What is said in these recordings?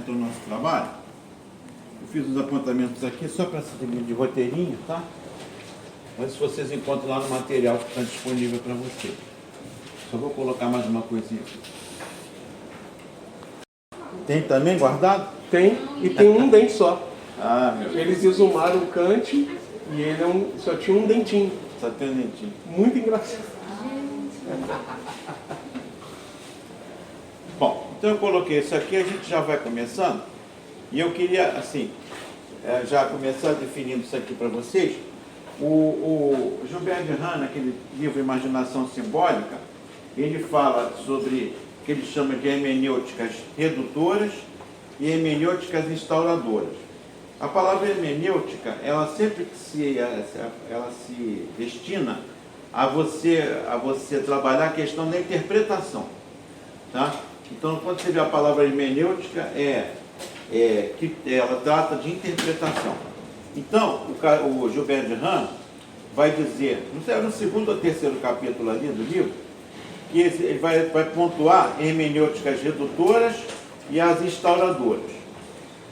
do nosso trabalho. Eu fiz os apontamentos aqui só para servir de roteirinho, tá? Mas se vocês encontram lá no material que está disponível para vocês. Só vou colocar mais uma coisinha aqui. Tem também guardado? Tem, e tem um dente só. Ah, meu Deus. Eles exumaram o Kant e ele só tinha um dentinho. Só tem um dentinho. Muito engraçado. Bom, então eu coloquei isso aqui, a gente já vai começando. E eu queria, assim, já começar definindo isso aqui para vocês. O Gilbert de Rana, naquele livro Imaginação Simbólica, ele fala sobre o que ele chama de hermenêuticas redutoras e hermenêuticas instauradoras. A palavra hermenêutica, ela sempre ela se destina a você trabalhar a questão da interpretação, tá? Então, quando você vê a palavra hermenêutica, que ela trata de interpretação. Então, o Gilbert de Rana vai dizer, no segundo ou terceiro capítulo ali do livro, que ele vai pontuar hermenêuticas redutoras e as instauradoras.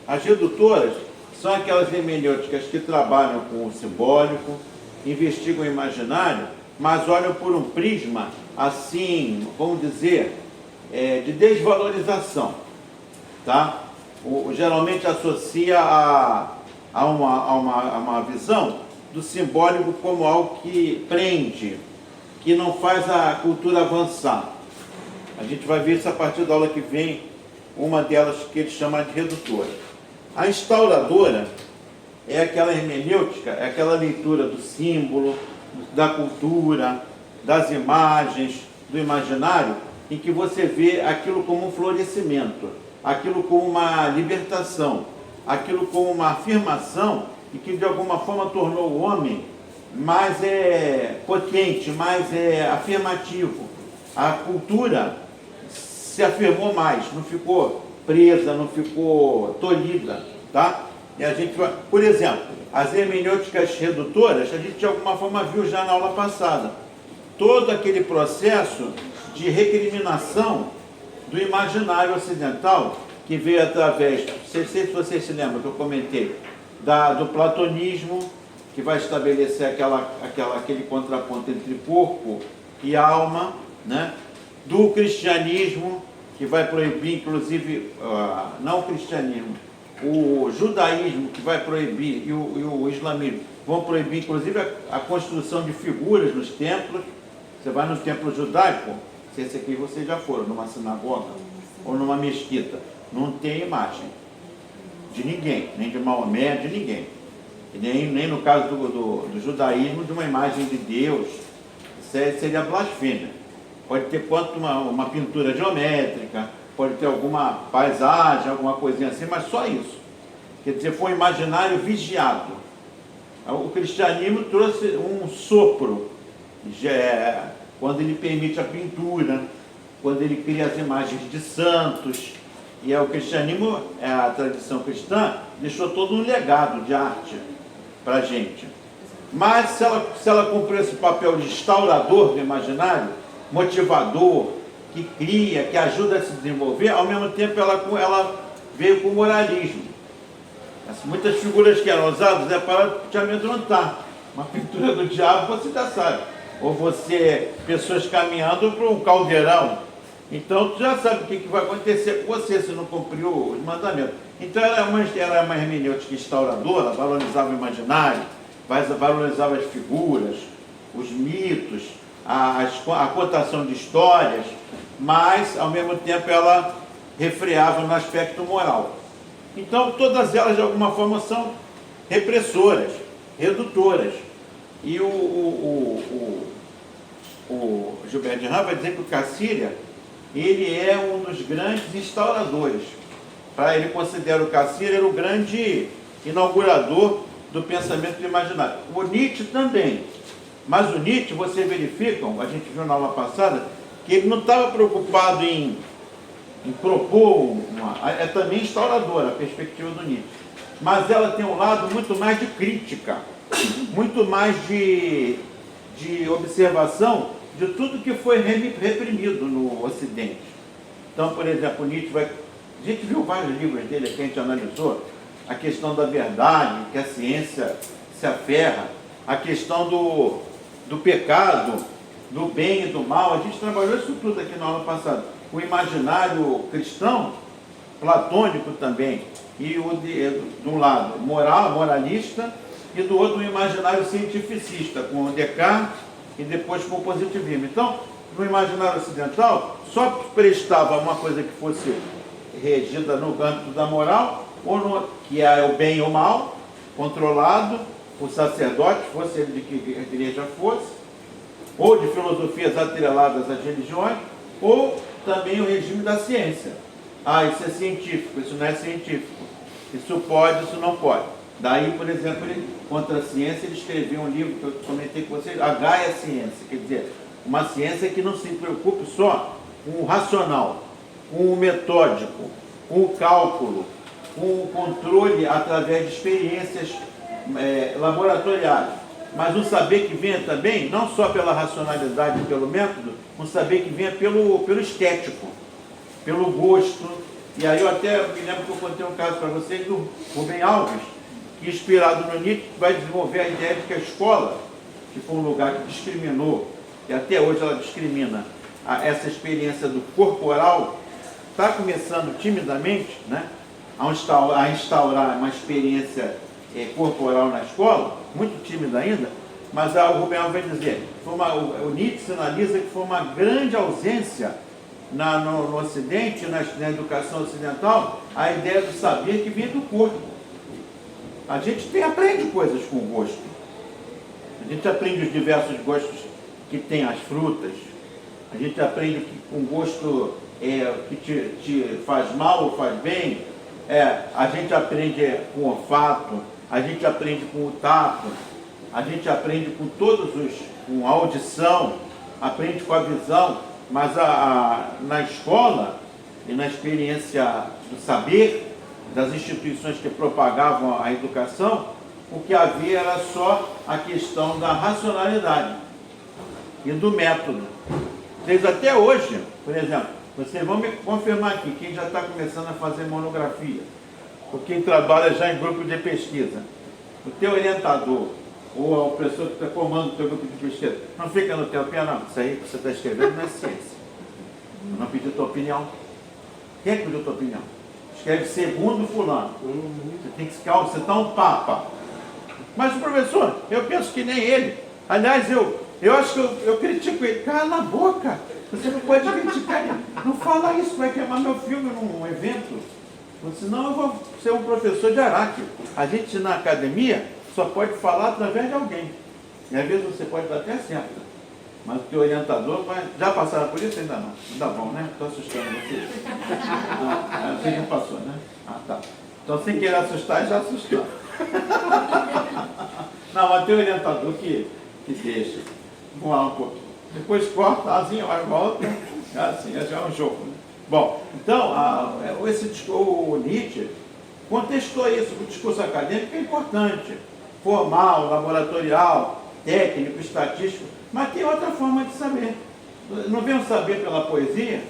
As redutoras são aquelas hermenêuticas que trabalham com o simbólico, investigam o imaginário, mas olham por um prisma, assim, vamos dizer, de desvalorização, tá? Geralmente associa a uma visão do simbólico como algo que prende, que não faz a cultura avançar. A gente vai ver isso a partir da aula que vem, uma delas que ele chama de redutora. A instauradora é aquela hermenêutica, é aquela leitura do símbolo, da cultura, das imagens, do imaginário, em que você vê aquilo como um florescimento, aquilo como uma libertação, aquilo como uma afirmação e que de alguma forma tornou o homem mais potente, mais afirmativo. A cultura se afirmou mais, não ficou presa, não ficou tolhida, tá? E a gente vai, por exemplo, as hermenêuticas redutoras, a gente de alguma forma viu já na aula passada, todo aquele processo de recriminação do imaginário ocidental que veio através, não sei se vocês se lembram que eu comentei, do platonismo, que vai estabelecer aquele contraponto entre corpo e alma, né? Do cristianismo, que vai proibir, inclusive, não o cristianismo, o judaísmo, que vai proibir, e o islamismo, vão proibir, inclusive, a construção de figuras nos templos. Você vai no templo judaico, se esse aqui vocês já foram, numa sinagoga ou numa mesquita, não tem imagem de ninguém, nem de Maomé, de ninguém. E nem no caso do judaísmo, de uma imagem de Deus. Isso seria blasfêmia. Pode ter quanto uma pintura geométrica, pode ter alguma paisagem, alguma coisinha assim, mas só isso. Quer dizer, foi um imaginário vigiado. O cristianismo trouxe um sopro, quando ele permite a pintura, quando ele cria as imagens de santos. E o cristianismo, a tradição cristã, deixou todo um legado de arte para a gente. Mas se ela cumpriu esse papel de instaurador do imaginário, motivador, que cria, que ajuda a se desenvolver, ao mesmo tempo ela veio com o moralismo. Muitas figuras que eram usadas é para te amedrontar. Uma pintura do diabo você já sabe. Ou pessoas caminhando para um caldeirão. Então tu já sabe o que vai acontecer com você se não cumpriu os mandamentos. Então ela é uma hermenêutica instauradora, valorizava o imaginário, valorizava as figuras, os mitos, a contação de histórias, mas ao mesmo tempo ela refreava no aspecto moral. Então todas elas de alguma forma são repressoras, redutoras. E o Gilbert de Rana vai dizer que o Cacilha, ele é um dos grandes instauradores. Ele considera o Cacilha o grande inaugurador do pensamento do imaginário. O Nietzsche também. Mas o Nietzsche, vocês verificam, a gente viu na aula passada, que ele não estava preocupado em propor é também instauradora a perspectiva do Nietzsche. Mas ela tem um lado muito mais de crítica, muito mais de observação de tudo que foi reprimido no Ocidente. Então, por exemplo, Nietzsche vai A gente viu vários livros dele que a gente analisou, a questão da verdade, que a ciência se aferra, a questão do pecado, do bem e do mal. A gente trabalhou isso tudo aqui na aula passada. O imaginário cristão, platônico também, e de um lado moralista, e do outro o imaginário cientificista, com o Descartes e depois com o positivismo. Então, no imaginário ocidental, só prestava uma coisa que fosse regida no âmbito da moral, que é o bem e o mal, controlado, o sacerdote, fosse ele de que a igreja fosse, ou de filosofias atreladas às religiões, ou também o regime da ciência. Ah, isso é científico, isso não é científico. Isso pode, isso não pode. Daí, por exemplo, contra a ciência, ele escreveu um livro que eu comentei com vocês, A Gaia Ciência, quer dizer, uma ciência que não se preocupe só com o racional, com o metódico, com o cálculo, com o controle através de experiências laboratoriais, mas um saber que venha também, não só pela racionalidade e pelo método, um saber que venha pelo estético, pelo gosto. E aí eu até me lembro que eu contei um caso para vocês do Rubem Alves, que inspirado no Nietzsche vai desenvolver a ideia de que a escola, que foi um lugar que discriminou, e até hoje ela discrimina essa experiência do corporal, está começando timidamente, né, a instaurar uma experiência corporal na escola, muito tímida ainda, mas o Rubem Alves vai dizer, o Nietzsche sinaliza que foi uma grande ausência no Ocidente, na educação ocidental, a ideia do saber que vem do corpo. A gente aprende coisas com gosto. A gente aprende os diversos gostos que tem as frutas. A gente aprende que um gosto que te faz mal ou faz bem. A gente aprende com o olfato, a gente aprende com o tato, a gente aprende com com a audição, aprende com a visão, mas na escola e na experiência do saber, das instituições que propagavam a educação, o que havia era só a questão da racionalidade e do método. Vocês até hoje, por exemplo, vocês vão me confirmar aqui, quem já está começando a fazer monografia, ou quem trabalha já em grupo de pesquisa, o teu orientador, ou a pessoa que está comandando o teu grupo de pesquisa, não fica no teu pé, não. Isso aí que você está escrevendo não é ciência. Eu não pedi tua opinião. Quem é que pediu tua opinião? Escreve segundo fulano. Você tem que ficar, você está um papa. Mas o professor, eu penso que nem ele. Aliás, eu acho que eu critico ele. Cala a boca. Você não pode criticar ele. Não fala isso, vai queimar meu filme num evento. Senão eu vou ser um professor de Araque. A gente na academia só pode falar através de alguém. E às vezes você pode estar até certo. Mas o teu orientador vai... Já passaram por isso? Ainda não. Ainda bom, né? Estou assustando vocês. Você já passou, né? Ah, tá. Então, sem querer assustar, já assustou. Não, mas teu orientador que deixa voar um pouquinho. Depois corta, a asinha vai volta. Assim, já é um jogo. Né? Bom, então, o Nietzsche contestou isso. O discurso acadêmico é importante. Formal, laboratorial, técnico, estatístico. Mas tem outra forma de saber. Não vem saber pela poesia?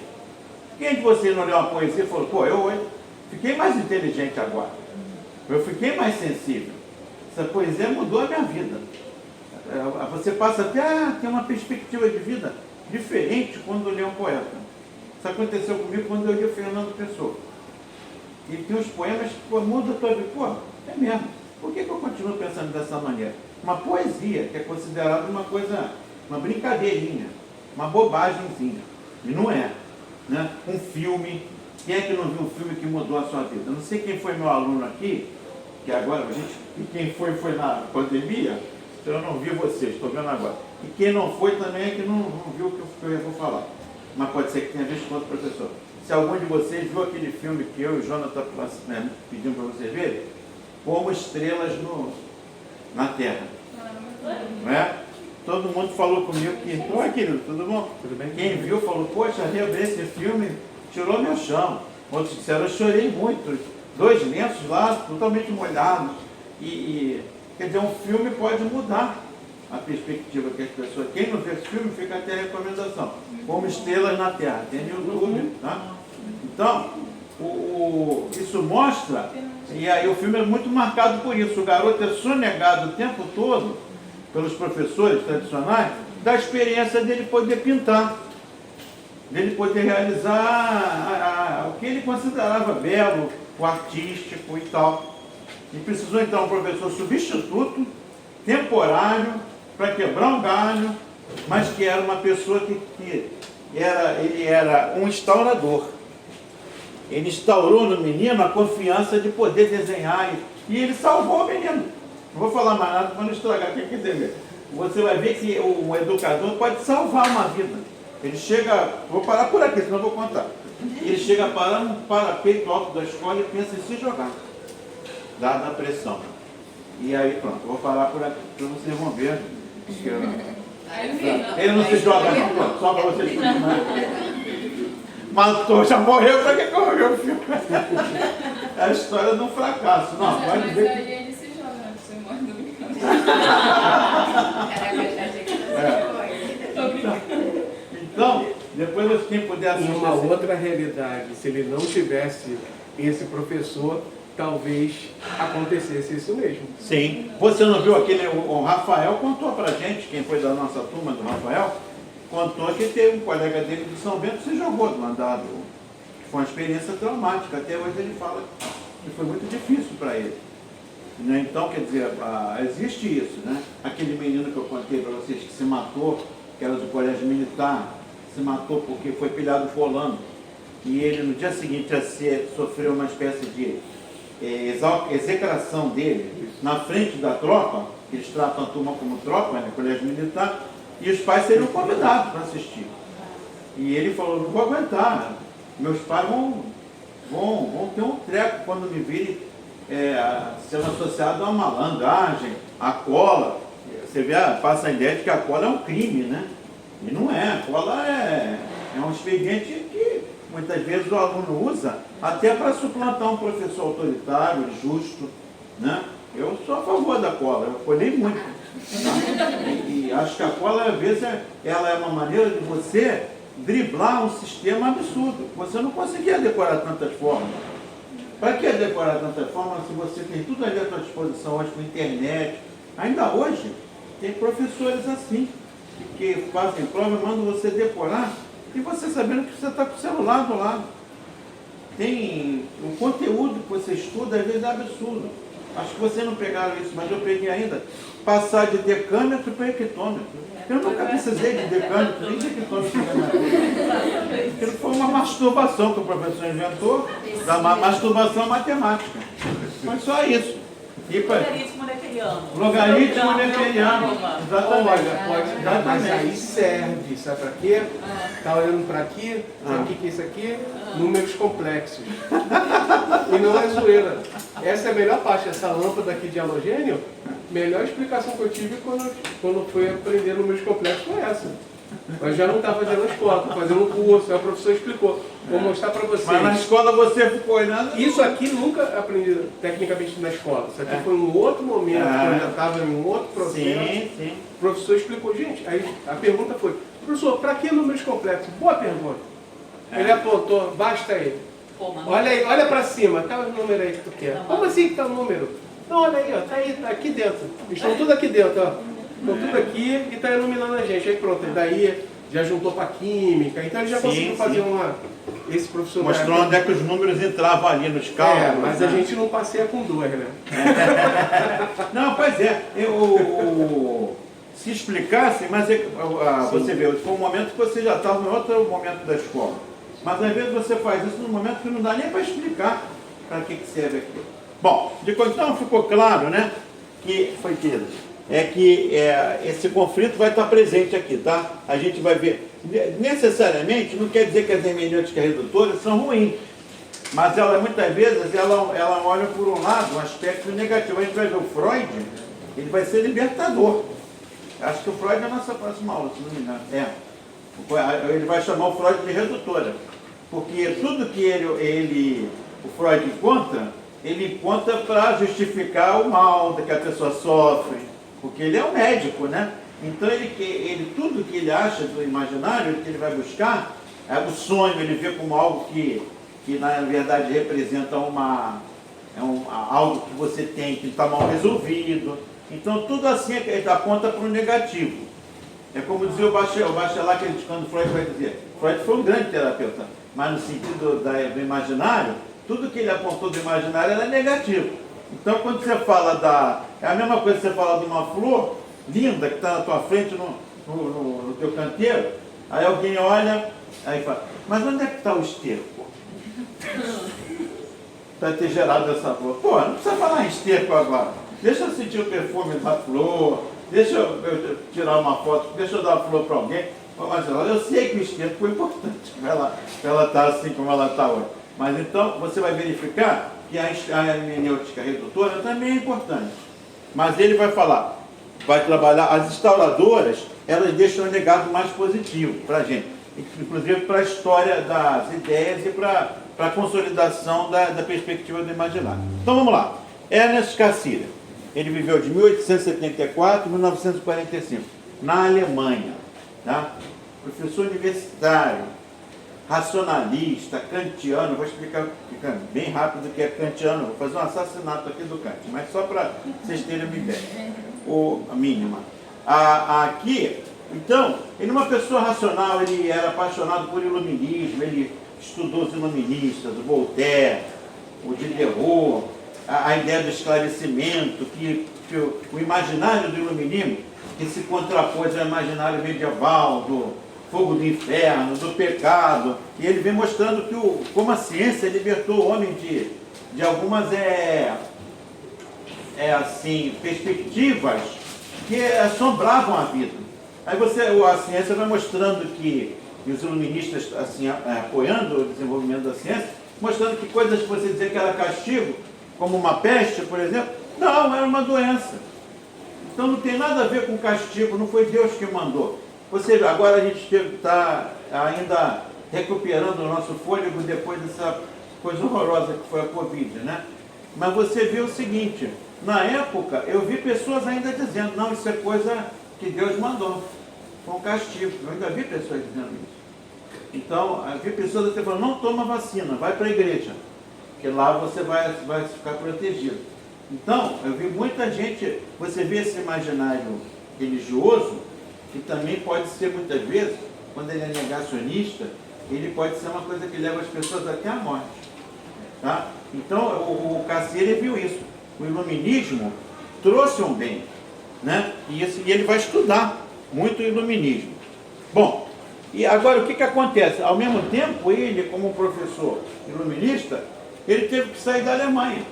Quem de vocês não leu uma poesia e falou, pô, eu fiquei mais inteligente agora. Eu fiquei mais sensível. Essa poesia mudou a minha vida. Você passa até a ter uma perspectiva de vida diferente quando lê um poeta. Isso aconteceu comigo quando eu li o Fernando Pessoa. E tem uns poemas que mudam a tua vida. Pô, é mesmo. Por que eu continuo pensando dessa maneira? Uma poesia que é considerada uma coisa, uma brincadeirinha, uma bobagemzinha. E não é. Né? Um filme. Quem é que não viu um filme que mudou a sua vida? Eu não sei quem foi meu aluno aqui, que agora e quem foi na pandemia, então eu não vi vocês, estou vendo agora. E quem não foi também é que não viu o que eu vou falar. Mas pode ser que tenha visto com outro professor. Se algum de vocês viu aquele filme que eu e o Jonathan pedimos para vocês verem, Como Estrelas na Terra. Não é? Todo mundo falou comigo que, oi querido, tudo bom? Tudo bem? Quem viu falou, poxa, eu vi esse filme, tirou meu chão. Outros disseram, eu chorei muito. 2 lenços lá, totalmente molhados. Quer dizer, um filme pode mudar a perspectiva que as pessoas... Quem não vê esse filme, fica até a recomendação. Como Estrelas na Terra. Tem no YouTube, tá? Então, isso mostra, e aí o filme é muito marcado por isso. O garoto é sonegado o tempo todo, pelos professores tradicionais, da experiência dele poder pintar, dele poder realizar o que ele considerava belo, o artístico e tal. E precisou então um professor substituto, temporário, para quebrar um galho, mas que era uma pessoa ele era um instaurador. Ele instaurou no menino a confiança de poder desenhar e ele salvou o menino. Não vou falar mais nada para não estragar, quem quiser ver. Você vai ver que o educador pode salvar uma vida. Ele chega, vou parar por aqui, senão eu vou contar. Ele chega a parar no parapeito alto da escola e pensa em se jogar, dada a pressão. E aí pronto, vou parar por aqui, para vocês vão ver. Ele não se joga não, só para vocês continuarem. Matou, já morreu, para que eu vou ver o filme? É a história de um fracasso. Não, pode mas ver. aí ele se joga, né? Você morre do brincando. Então, depois quem puder assistir. Em uma outra realidade, se ele não tivesse esse professor, talvez acontecesse isso mesmo. Sim. Você não viu aquele. O Rafael contou pra gente, quem foi da nossa turma do Rafael, contou que teve um colega dele de São Bento que se jogou do andado. Foi uma experiência traumática. Até hoje ele fala que foi muito difícil para ele. Né? Então, quer dizer, existe isso, né? Aquele menino que eu contei para vocês que se matou, que era do colégio militar, se matou porque foi pilhado folando. E ele no dia seguinte sofreu uma espécie de execração dele na frente da tropa, que eles tratam a turma como tropa, né? Colégio militar, e os pais seriam convidados para assistir. E ele falou, não vou aguentar, meus pais vão ter um treco quando me virem sendo associado a uma malandragem, a cola. Você vê, passa a ideia de que a cola é um crime, né? E não é, a cola é um expediente que muitas vezes o aluno usa até para suplantar um professor autoritário, justo, né? Eu sou a favor da cola, eu colhei muito. Tá? E acho que a cola, às vezes, ela é uma maneira de você driblar um sistema absurdo. Você não conseguia decorar tantas formas. Para que decorar tantas formas se você tem tudo ali à sua disposição hoje com internet? Ainda hoje, tem professores assim, que fazem prova e mandam você decorar, e você sabendo que você está com o celular do lado. Tem o conteúdo que você estuda, às vezes é absurdo. Acho que vocês não pegaram isso, mas eu peguei ainda. Passar de decâmetro para hectômetro. Eu nunca precisei de decâmetro, nem de hectômetro. Aquilo foi uma masturbação que o professor inventou, da masturbação matemática. Foi só isso. Logaritmo neperiano. Logaritmo neperiano. Olha, mas aí serve, sabe para quê? Está olhando para aqui, sabe o que é isso aqui? Números complexos. E não é zoeira. Essa é a melhor parte, essa lâmpada aqui de halogênio, melhor explicação que eu tive quando fui aprender números complexos foi essa. Mas já não estava fazendo a escola, estou fazendo um curso, a professora explicou. Vou mostrar para vocês. Mas na escola você ficou olhando? Isso aqui nunca aprendi tecnicamente na escola. Isso aqui foi um outro momento, quando eu já estava em um outro processo. Sim. O professor explicou, gente, aí a pergunta foi, professor, para que números complexos? Boa pergunta. Ele apontou, basta ele. Olha aí, olha para cima, tá o número aí que tu quer. Como assim que tá o número? Não, olha aí, ó, tá aí, tá aqui dentro. Estão tudo aqui dentro, ó. Estão tudo aqui e está iluminando a gente. Aí pronto, daí já juntou para química, então ele já conseguiu fazer esse professor. Mostrou onde é que os números entravam ali nos cálculos. Mas a gente não passeia com dor, né? Não, pois é. Se explicasse, mas você vê, foi um momento que você já estava em outro momento da escola. Mas às vezes você faz isso num momento que não dá nem para explicar para que serve aquilo. Bom, então ficou claro, né? Que foi esse conflito vai estar presente aqui, tá? A gente vai ver. Necessariamente, não quer dizer que as hermenêuticas redutoras são ruins, mas ela, muitas vezes, ela olha por um lado, um aspecto negativo. A gente vai ver o Freud, ele vai ser libertador. Acho que o Freud é a nossa próxima aula, se não me engano. Ele vai chamar o Freud de redutora, porque tudo que o Freud encontra, ele encontra para justificar o mal que a pessoa sofre, porque ele é um médico, né? Então tudo que ele acha do imaginário, que ele vai buscar, o sonho ele vê como algo que que na verdade representa algo que você tem que está mal resolvido. Então tudo assim aponta para o negativo. É como dizia o Bachelard, que quando Freud vai dizer, Freud foi um grande terapeuta, mas no sentido do imaginário, tudo que ele apontou do imaginário era negativo. Então quando você fala é a mesma coisa que você fala de uma flor linda que está na tua frente no teu canteiro, aí alguém olha, aí fala, mas onde é que está o esterco? Para ter gerado essa flor. Pô, não precisa falar em esterco agora. Deixa eu sentir o perfume da flor, deixa eu tirar uma foto, deixa eu dar a flor para alguém. Mas eu sei que o esterco foi importante para ela estar assim como ela está hoje. Mas então você vai verificar que a hermenêutica redutora também é importante. Mas ele vai falar, vai trabalhar, as instauradoras, elas deixam um legado mais positivo para a gente, inclusive para a história das ideias e para a consolidação da perspectiva do imaginário. Então vamos lá. Ernest Cassirer, ele viveu de 1874 a 1945, na Alemanha. Tá? Professor universitário, racionalista, kantiano. Vou explicar bem rápido o que é kantiano. Vou fazer um assassinato aqui do Kant, mas só para vocês terem uma ideia, a mínima. Aqui, então, ele é uma pessoa racional, ele era apaixonado por iluminismo, ele estudou os iluministas, o Voltaire, o Diderot, a ideia do esclarecimento, que o imaginário do iluminismo, que se contrapôs ao imaginário medieval, do fogo do inferno, do pecado, e ele vem mostrando como a ciência libertou o homem de algumas perspectivas que assombravam a vida. Aí a ciência vai mostrando que, e os iluministas assim, apoiando o desenvolvimento da ciência, mostrando que coisas que você dizia que era castigo, como uma peste, por exemplo, não, era uma doença. Então não tem nada a ver com castigo, não foi Deus que mandou. Você vê, agora a gente está ainda recuperando o nosso fôlego depois dessa coisa horrorosa que foi a Covid, né? Mas você vê o seguinte, na época eu vi pessoas ainda dizendo, não, isso é coisa que Deus mandou, foi um castigo. Eu ainda vi pessoas dizendo isso. Então, eu vi pessoas até falando, não toma vacina, vai para a igreja, que lá você vai ficar protegido. Então, eu vi muita gente, você vê esse imaginário religioso, que também pode ser muitas vezes, quando ele é negacionista, ele pode ser uma coisa que leva as pessoas até a morte. Tá? Então, o Cassirer viu isso. O iluminismo trouxe um bem, né? E ele vai estudar muito o iluminismo. Bom, e agora o que acontece? Ao mesmo tempo, ele, como professor iluminista, ele teve que sair da Alemanha.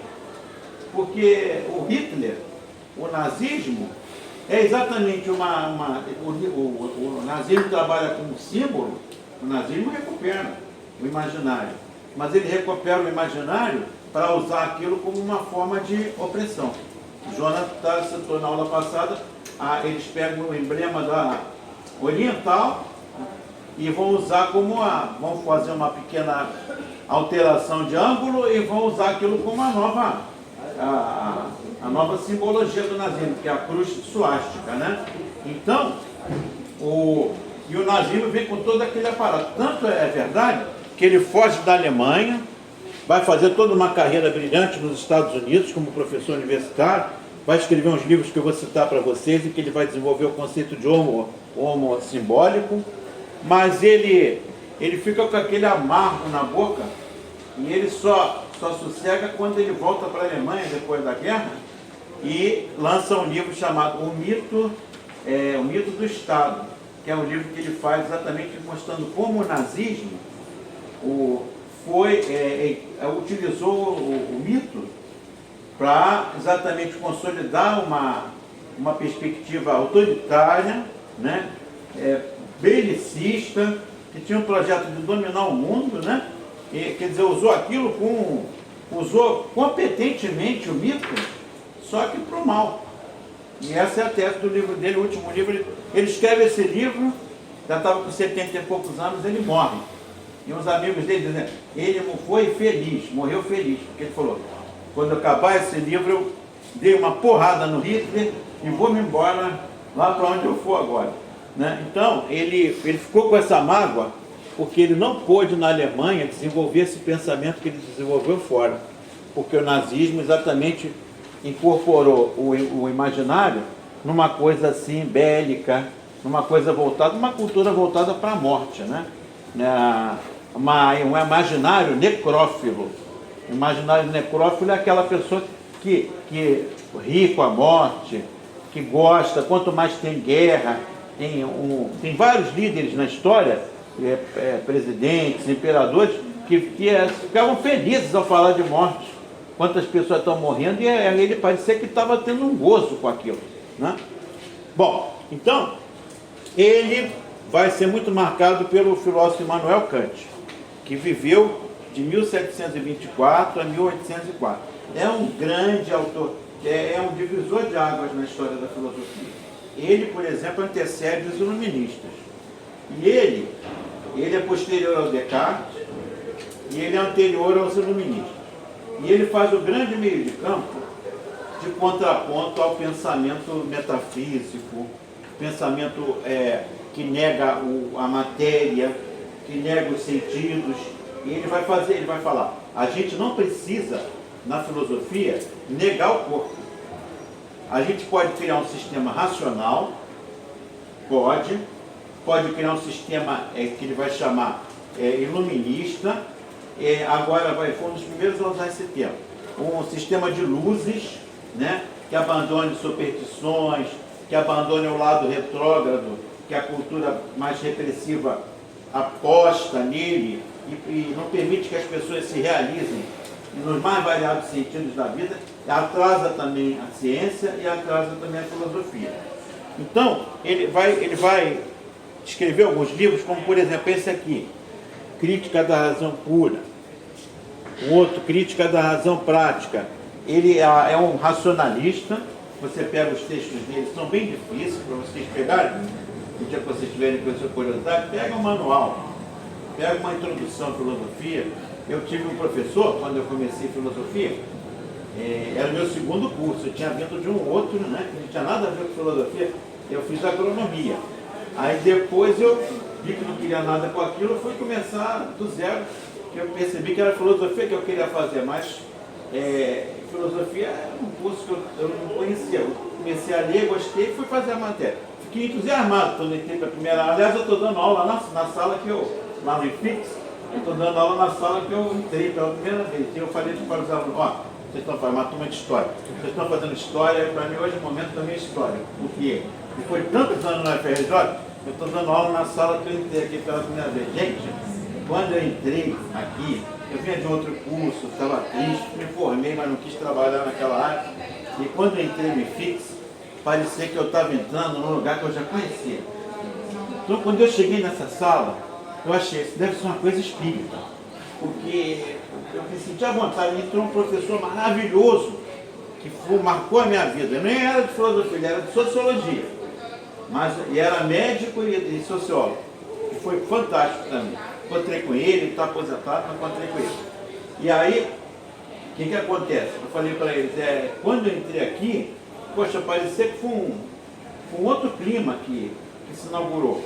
Porque o Hitler, o nazismo, é exatamente o nazismo trabalha como símbolo, o nazismo recupera o imaginário, mas ele recupera o imaginário para usar aquilo como uma forma de opressão. O Jonathan citou na aula passada, eles pegam o emblema da oriental e vão usar vão fazer uma pequena alteração de ângulo e vão usar aquilo como a nova simbologia do nazismo, que é a cruz suástica, né? Então, o nazismo vem com todo aquele aparato. Tanto é verdade que ele foge da Alemanha, vai fazer toda uma carreira brilhante nos Estados Unidos como professor universitário, vai escrever uns livros que eu vou citar para vocês, em que ele vai desenvolver o conceito de homo simbólico, mas ele fica com aquele amargo na boca e ele só sossega quando ele volta para a Alemanha depois da guerra e lança um livro chamado O Mito do Estado, que é um livro que ele faz exatamente mostrando como o nazismo utilizou o mito para exatamente consolidar uma perspectiva autoritária, né, belicista, que tinha um projeto de dominar o mundo, né? E, quer dizer, usou competentemente o mito, só que para o mal. E essa é a tese do livro dele, o último livro. Ele escreve esse livro, já estava com 70 e poucos anos, ele morre. E uns amigos dele dizem, ele foi feliz, morreu feliz, porque ele falou, quando acabar esse livro, eu dei uma porrada no Hitler e vou-me embora lá para onde eu for agora. Né? Então, ele ficou com essa mágoa porque ele não pôde na Alemanha desenvolver esse pensamento que ele desenvolveu fora, porque o nazismo exatamente incorporou o imaginário numa coisa assim bélica, numa coisa voltada, uma cultura voltada para a morte, né? Um imaginário necrófilo. O imaginário necrófilo é aquela pessoa que ri com a morte, que gosta, quanto mais tem guerra, tem vários líderes na história, presidentes, imperadores, que ficavam felizes ao falar de morte. Quantas pessoas estão morrendo, e ele parecia que estava tendo um gozo com aquilo, né? Bom, então, ele vai ser muito marcado pelo filósofo Immanuel Kant, que viveu de 1724 a 1804. É um grande autor, é um divisor de águas na história da filosofia. Ele, por exemplo, antecede os iluministas. E ele é posterior ao Descartes e ele é anterior aos iluministas. E ele faz o grande meio de campo de contraponto ao pensamento metafísico, pensamento que nega a matéria, que nega os sentidos. E ele vai falar, a gente não precisa, na filosofia, negar o corpo. A gente pode criar um sistema racional, pode criar um sistema que ele vai chamar iluminista, agora foi um dos primeiros a usar esse termo, um sistema de luzes, né, que abandone superstições, que abandone o lado retrógrado, que a cultura mais repressiva aposta nele e não permite que as pessoas se realizem nos mais variados sentidos da vida, atrasa também a ciência e atrasa também a filosofia. Então, ele vai escrever alguns livros, como por exemplo esse aqui, Crítica da Razão Pura, o outro, Crítica da Razão Prática. Ele é um racionalista, você pega os textos dele, são bem difíceis para vocês pegarem, no dia que vocês tiverem com essa curiosidade, pega um manual, pega uma introdução à filosofia. Eu tive um professor, quando eu comecei filosofia, era o meu segundo curso, eu tinha vindo de um outro, né, que não tinha nada a ver com filosofia, eu fiz agronomia. Aí depois eu vi que não queria nada com aquilo, eu fui começar do zero, que eu percebi que era filosofia que eu queria fazer, mas filosofia era um curso que eu não conhecia. Eu comecei a ler, gostei e fui fazer a matéria. Fiquei entusiasmado quando entrei para a primeira aula. Aliás, eu estou dando aula na sala que lá no IFIX, eu estou dando aula na sala que eu entrei pela primeira vez. E eu falei para os alunos, vocês estão fazendo uma turma de história. Vocês estão fazendo história, para mim hoje é o momento da minha história. Porque depois de tantos anos na FRJ, eu estou dando aula na sala que eu entrei aqui pela primeira vez. Gente, quando eu entrei aqui, eu vinha de outro curso, estava triste, me formei, mas não quis trabalhar naquela área. E quando eu entrei no IFIX, parecia que eu estava entrando num lugar que eu já conhecia. Então, quando eu cheguei nessa sala, eu achei, isso deve ser uma coisa espírita. Porque eu me senti à vontade, entrou um professor maravilhoso, que marcou a minha vida. Eu nem era de filosofia, ele era de sociologia. E era médico e sociólogo. E foi fantástico também. Encontrei com ele, ele está aposentado, mas encontrei com ele. E aí, o que acontece? Eu falei para eles, quando eu entrei aqui, poxa, parecia que foi um outro clima que se inaugurou.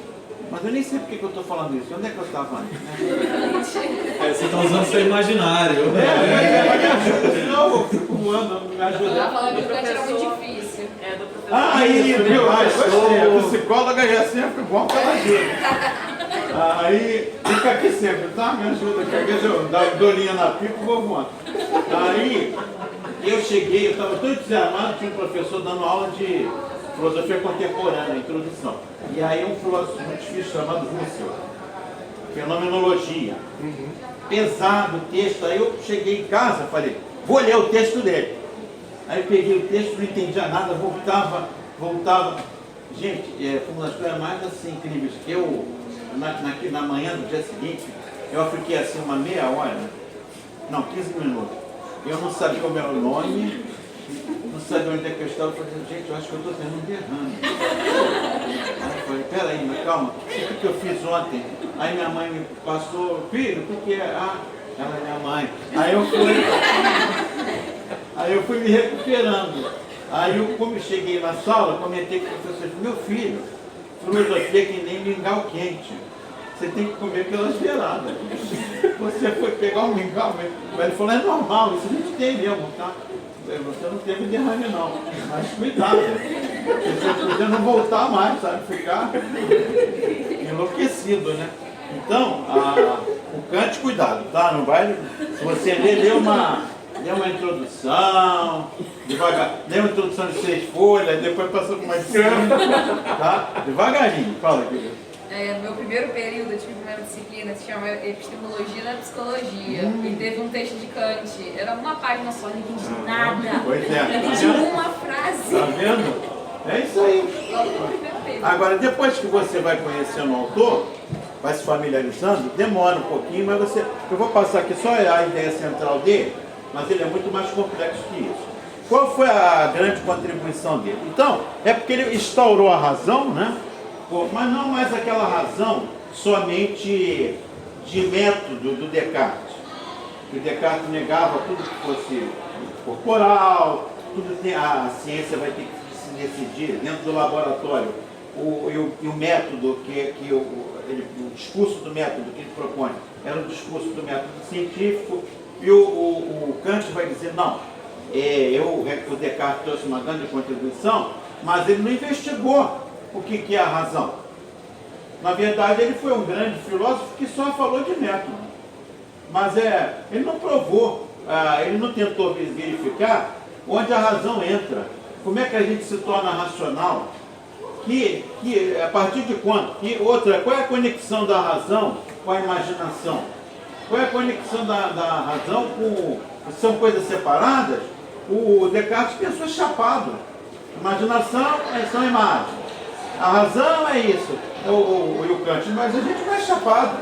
Mas eu nem sei por que eu estou falando isso. Onde é que eu estava antes? Você está usando seu imaginário. Não, eu fico voando, me ajuda. Ela falando que o Kant era muito difícil. Do professor. Aí, viu? Gostei. A psicóloga já sempre bom que ela ajuda. Aí, fica aqui sempre, tá? Me ajuda aqui. Às vezes eu dou linha na pipa e vou voando. Aí, eu cheguei, eu estava todo entusiasmado, tinha um professor dando aula de filosofia contemporânea, introdução. E aí um filósofo muito difícil chamado Russell, fenomenologia. Pesado o texto, aí eu cheguei em casa, falei, vou ler o texto dele. Aí eu peguei o texto, não entendia nada, voltava. Gente, foi uma das coisas mais assim, incríveis, que eu, na manhã do dia seguinte, eu fiquei assim uma meia hora, não, 15 minutos. Eu não sabia o meu nome, não sabia onde é que eu estava. Eu falei, gente, eu acho que eu estou tendo um derrame. Aí eu falei, peraí, mas calma, o que eu fiz ontem? Aí minha mãe me passou, filho, o que é? Ela é minha mãe. Aí eu fui me recuperando. Aí como cheguei na sala, comentei com o professor, meu filho, filosofia que nem mingau quente. você tem que comer pelas beiradas. Você foi pegar um mingau, mas ele falou, é normal, isso a gente tem mesmo, tá? Você não teve derrame não, mas cuidado, você podia não voltar mais, sabe? Ficar enlouquecido, né? Então, o Kant, cuidado, tá? Não vai, se você lê uma introdução, devagar, lê uma introdução de 6 folhas, depois passa por uma disciplina, tá? Devagarinho, fala aqui. No meu primeiro período, eu tive uma disciplina que se chama Epistemologia da Psicologia. E teve um texto de Kant. Era uma página só, não entendi nada. Pois é. Não entendi uma frase. Tá vendo? É isso aí. Logo no primeiro período. Agora, depois que você vai conhecendo o autor, vai se familiarizando, demora um pouquinho, mas eu vou passar aqui só a ideia central dele, mas ele é muito mais complexo que isso. Qual foi a grande contribuição dele? Então, é porque ele instaurou a razão, né? Mas não mais aquela razão somente de método do Descartes. O Descartes negava tudo que fosse corporal, a ciência vai ter que se decidir dentro do laboratório. E o método, o discurso do método que ele propõe era o discurso do método científico, e o Kant vai dizer, não, o Descartes trouxe uma grande contribuição, mas ele não investigou o que é a razão. Na verdade, ele foi um grande filósofo que só falou de método, mas ele não provou, ele não tentou verificar onde a razão entra, como é que a gente se torna racional, a partir de quando? Qual é a conexão da razão com a imaginação? Qual é a conexão da razão com... São coisas separadas? O Descartes pensou chapado. Imaginação são imagens. A razão é isso. E o Kant, mas a gente vai chapado.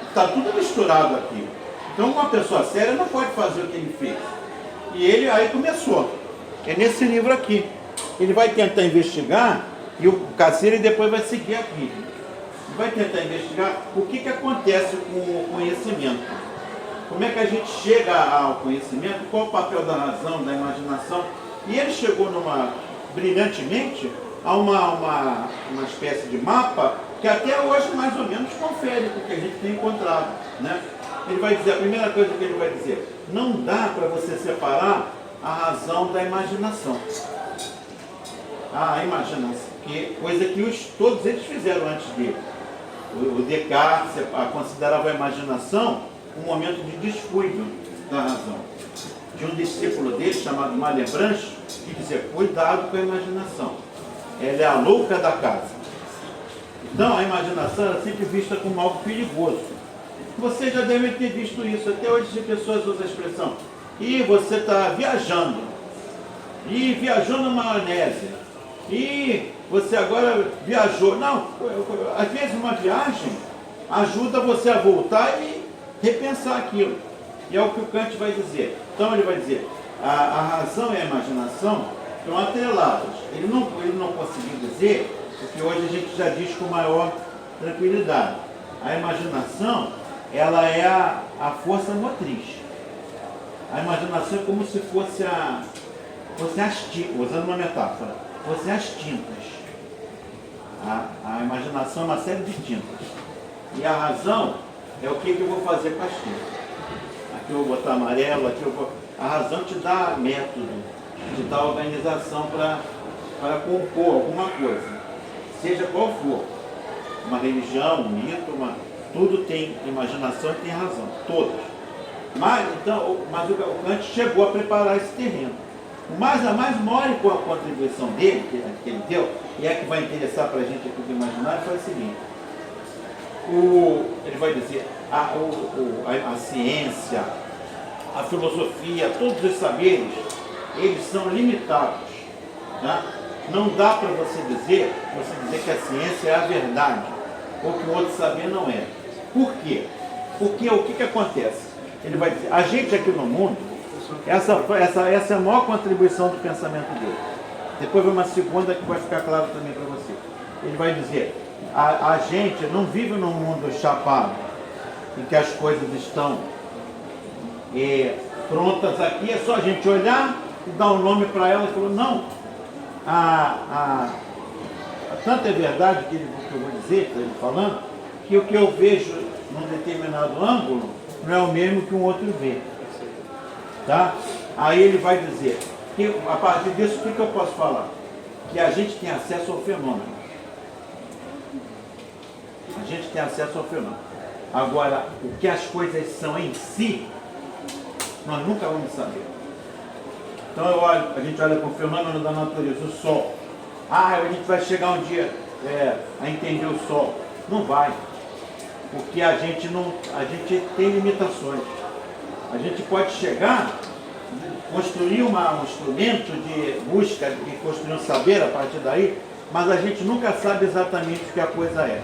Está tudo misturado aqui. Então uma pessoa séria não pode fazer o que ele fez. E ele aí começou. É nesse livro aqui. Ele vai tentar investigar, e o Cassini depois vai seguir aqui. Ele vai tentar investigar o que acontece com o conhecimento. Como é que a gente chega ao conhecimento, qual o papel da razão, da imaginação. E ele chegou brilhantemente a uma espécie de mapa que até hoje mais ou menos confere com o que a gente tem encontrado, né? Ele vai dizer, a primeira coisa que ele vai dizer, não dá para você separar a razão da imaginação. A imaginação, coisa que todos eles fizeram antes dele. O Descartes considerava a imaginação um momento de descuido da razão. De um discípulo dele, chamado Malebranche, que dizia, cuidado com a imaginação. Ela é a louca da casa. Então, a imaginação era sempre vista como algo perigoso. Vocês já devem ter visto isso. Até hoje as pessoas usam a expressão. E você está viajando. E viajou na maionese. E você agora viajou. Não, às vezes uma viagem ajuda você a voltar e repensar aquilo. E é o que o Kant vai dizer. Então ele vai dizer, a razão e a imaginação estão atreladas. Ele não conseguiu dizer o que hoje a gente já diz com maior tranquilidade. A imaginação, ela é a força motriz. A imaginação é como se fossem as tintas, usando uma metáfora, fossem as tintas. A imaginação é uma série de tintas. E a razão é o que eu vou fazer com as tintas. Aqui eu vou botar amarelo, aqui eu vou... A razão te dá método, te dá organização para compor alguma coisa, seja qual for. Uma religião, um mito, tudo tem imaginação e tem razão, todas. Mas o Kant chegou a preparar esse terreno. Mas a mais maior contribuição dele, que ele deu, e é que vai interessar para a gente aqui do imaginário, foi o seguinte. Ele vai dizer, a ciência, a filosofia, todos os saberes, eles são limitados. Tá? Não dá para você dizer que a ciência é a verdade, ou que o outro saber não é. Por quê? Porque o que acontece? Ele vai dizer, a gente aqui no mundo, essa é a maior contribuição do pensamento dele. Depois vai uma segunda que vai ficar claro também para você. Ele vai dizer, a gente não vive num mundo chapado, em que as coisas estão prontas aqui, é só a gente olhar e dar um nome para elas. Falou, não, tanto é verdade que eu vou dizer, ele falando, que o que eu vejo num determinado ângulo não é o mesmo que um outro vê. Tá? Aí ele vai dizer, que a partir disso, o que eu posso falar? Que a gente tem acesso ao fenômeno. A gente tem acesso ao fenômeno. Agora, o que as coisas são em si, nós nunca vamos saber. Então a gente olha para o fenômeno da natureza, o sol. Ah, a gente vai chegar um dia a entender o sol. Não vai. Porque a gente tem limitações. A gente pode chegar, construir um instrumento de busca e construir um saber a partir daí, mas a gente nunca sabe exatamente o que a coisa é.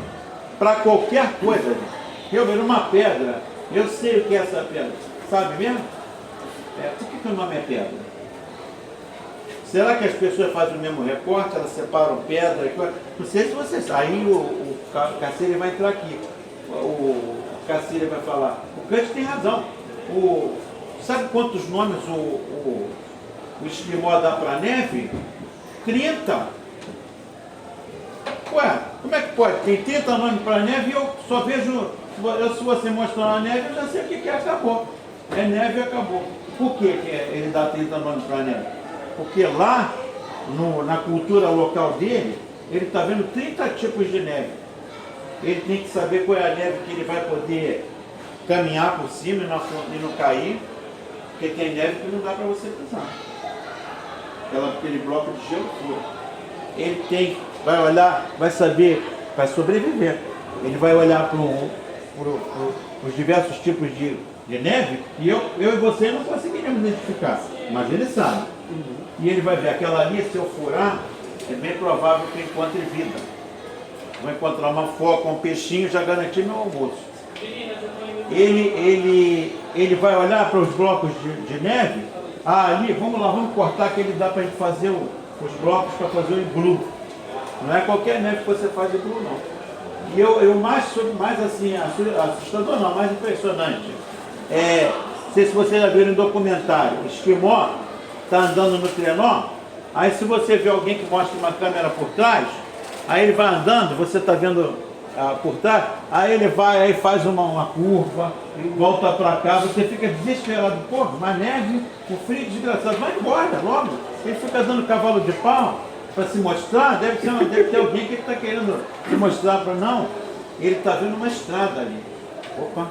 Para qualquer coisa, gente. Eu ver uma pedra, eu sei o que é essa pedra. Sabe mesmo? Por que o nome é pedra? Será que as pessoas fazem o mesmo recorte, elas separam pedra e coisa? Não sei se vocês. Aí o Cacilha vai entrar aqui. O Cacilha vai falar. O Kant tem razão. Sabe quantos nomes o esquimó dá para a neve? 30. Ué, como é que pode? Tem 30 nomes para a neve e eu só vejo. Se você mostrar a neve, eu já sei o que acabou. É neve e acabou. Por que ele dá 30 nomes para a neve? Porque lá, na cultura local dele, ele está vendo 30 tipos de neve. Ele tem que saber qual é a neve que ele vai poder caminhar por cima e não cair, porque tem neve que não dá para você pisar. Aquele bloco de gelo fura. Ele vai olhar, vai saber, vai sobreviver. Ele vai olhar para os diversos tipos de neve e eu e você não conseguiríamos identificar, mas ele sabe. E ele vai ver aquela ali, se eu furar, é bem provável que eu encontre vida. Vou encontrar uma foca, um peixinho, já garanti meu almoço. Ele vai olhar para os blocos de neve. Ah, ali, vamos lá, vamos cortar que ele dá para a gente fazer os blocos para fazer o iglu. Não é qualquer neve que você faz iglu, não. E eu mais assim, assustador não, mais impressionante. Não sei se vocês já viram um documentário, o esquimó está andando no trenó, aí se você vê alguém que mostra uma câmera por trás, aí ele vai andando, você está vendo por trás, aí ele vai, aí faz uma curva, volta para cá, você fica desesperado, pô, mas neve, o frio desgraçado, vai embora logo. Ele fica dando cavalo de pau para se mostrar, deve ter alguém que está querendo se mostrar para não. Ele está vendo uma estrada ali. Opa,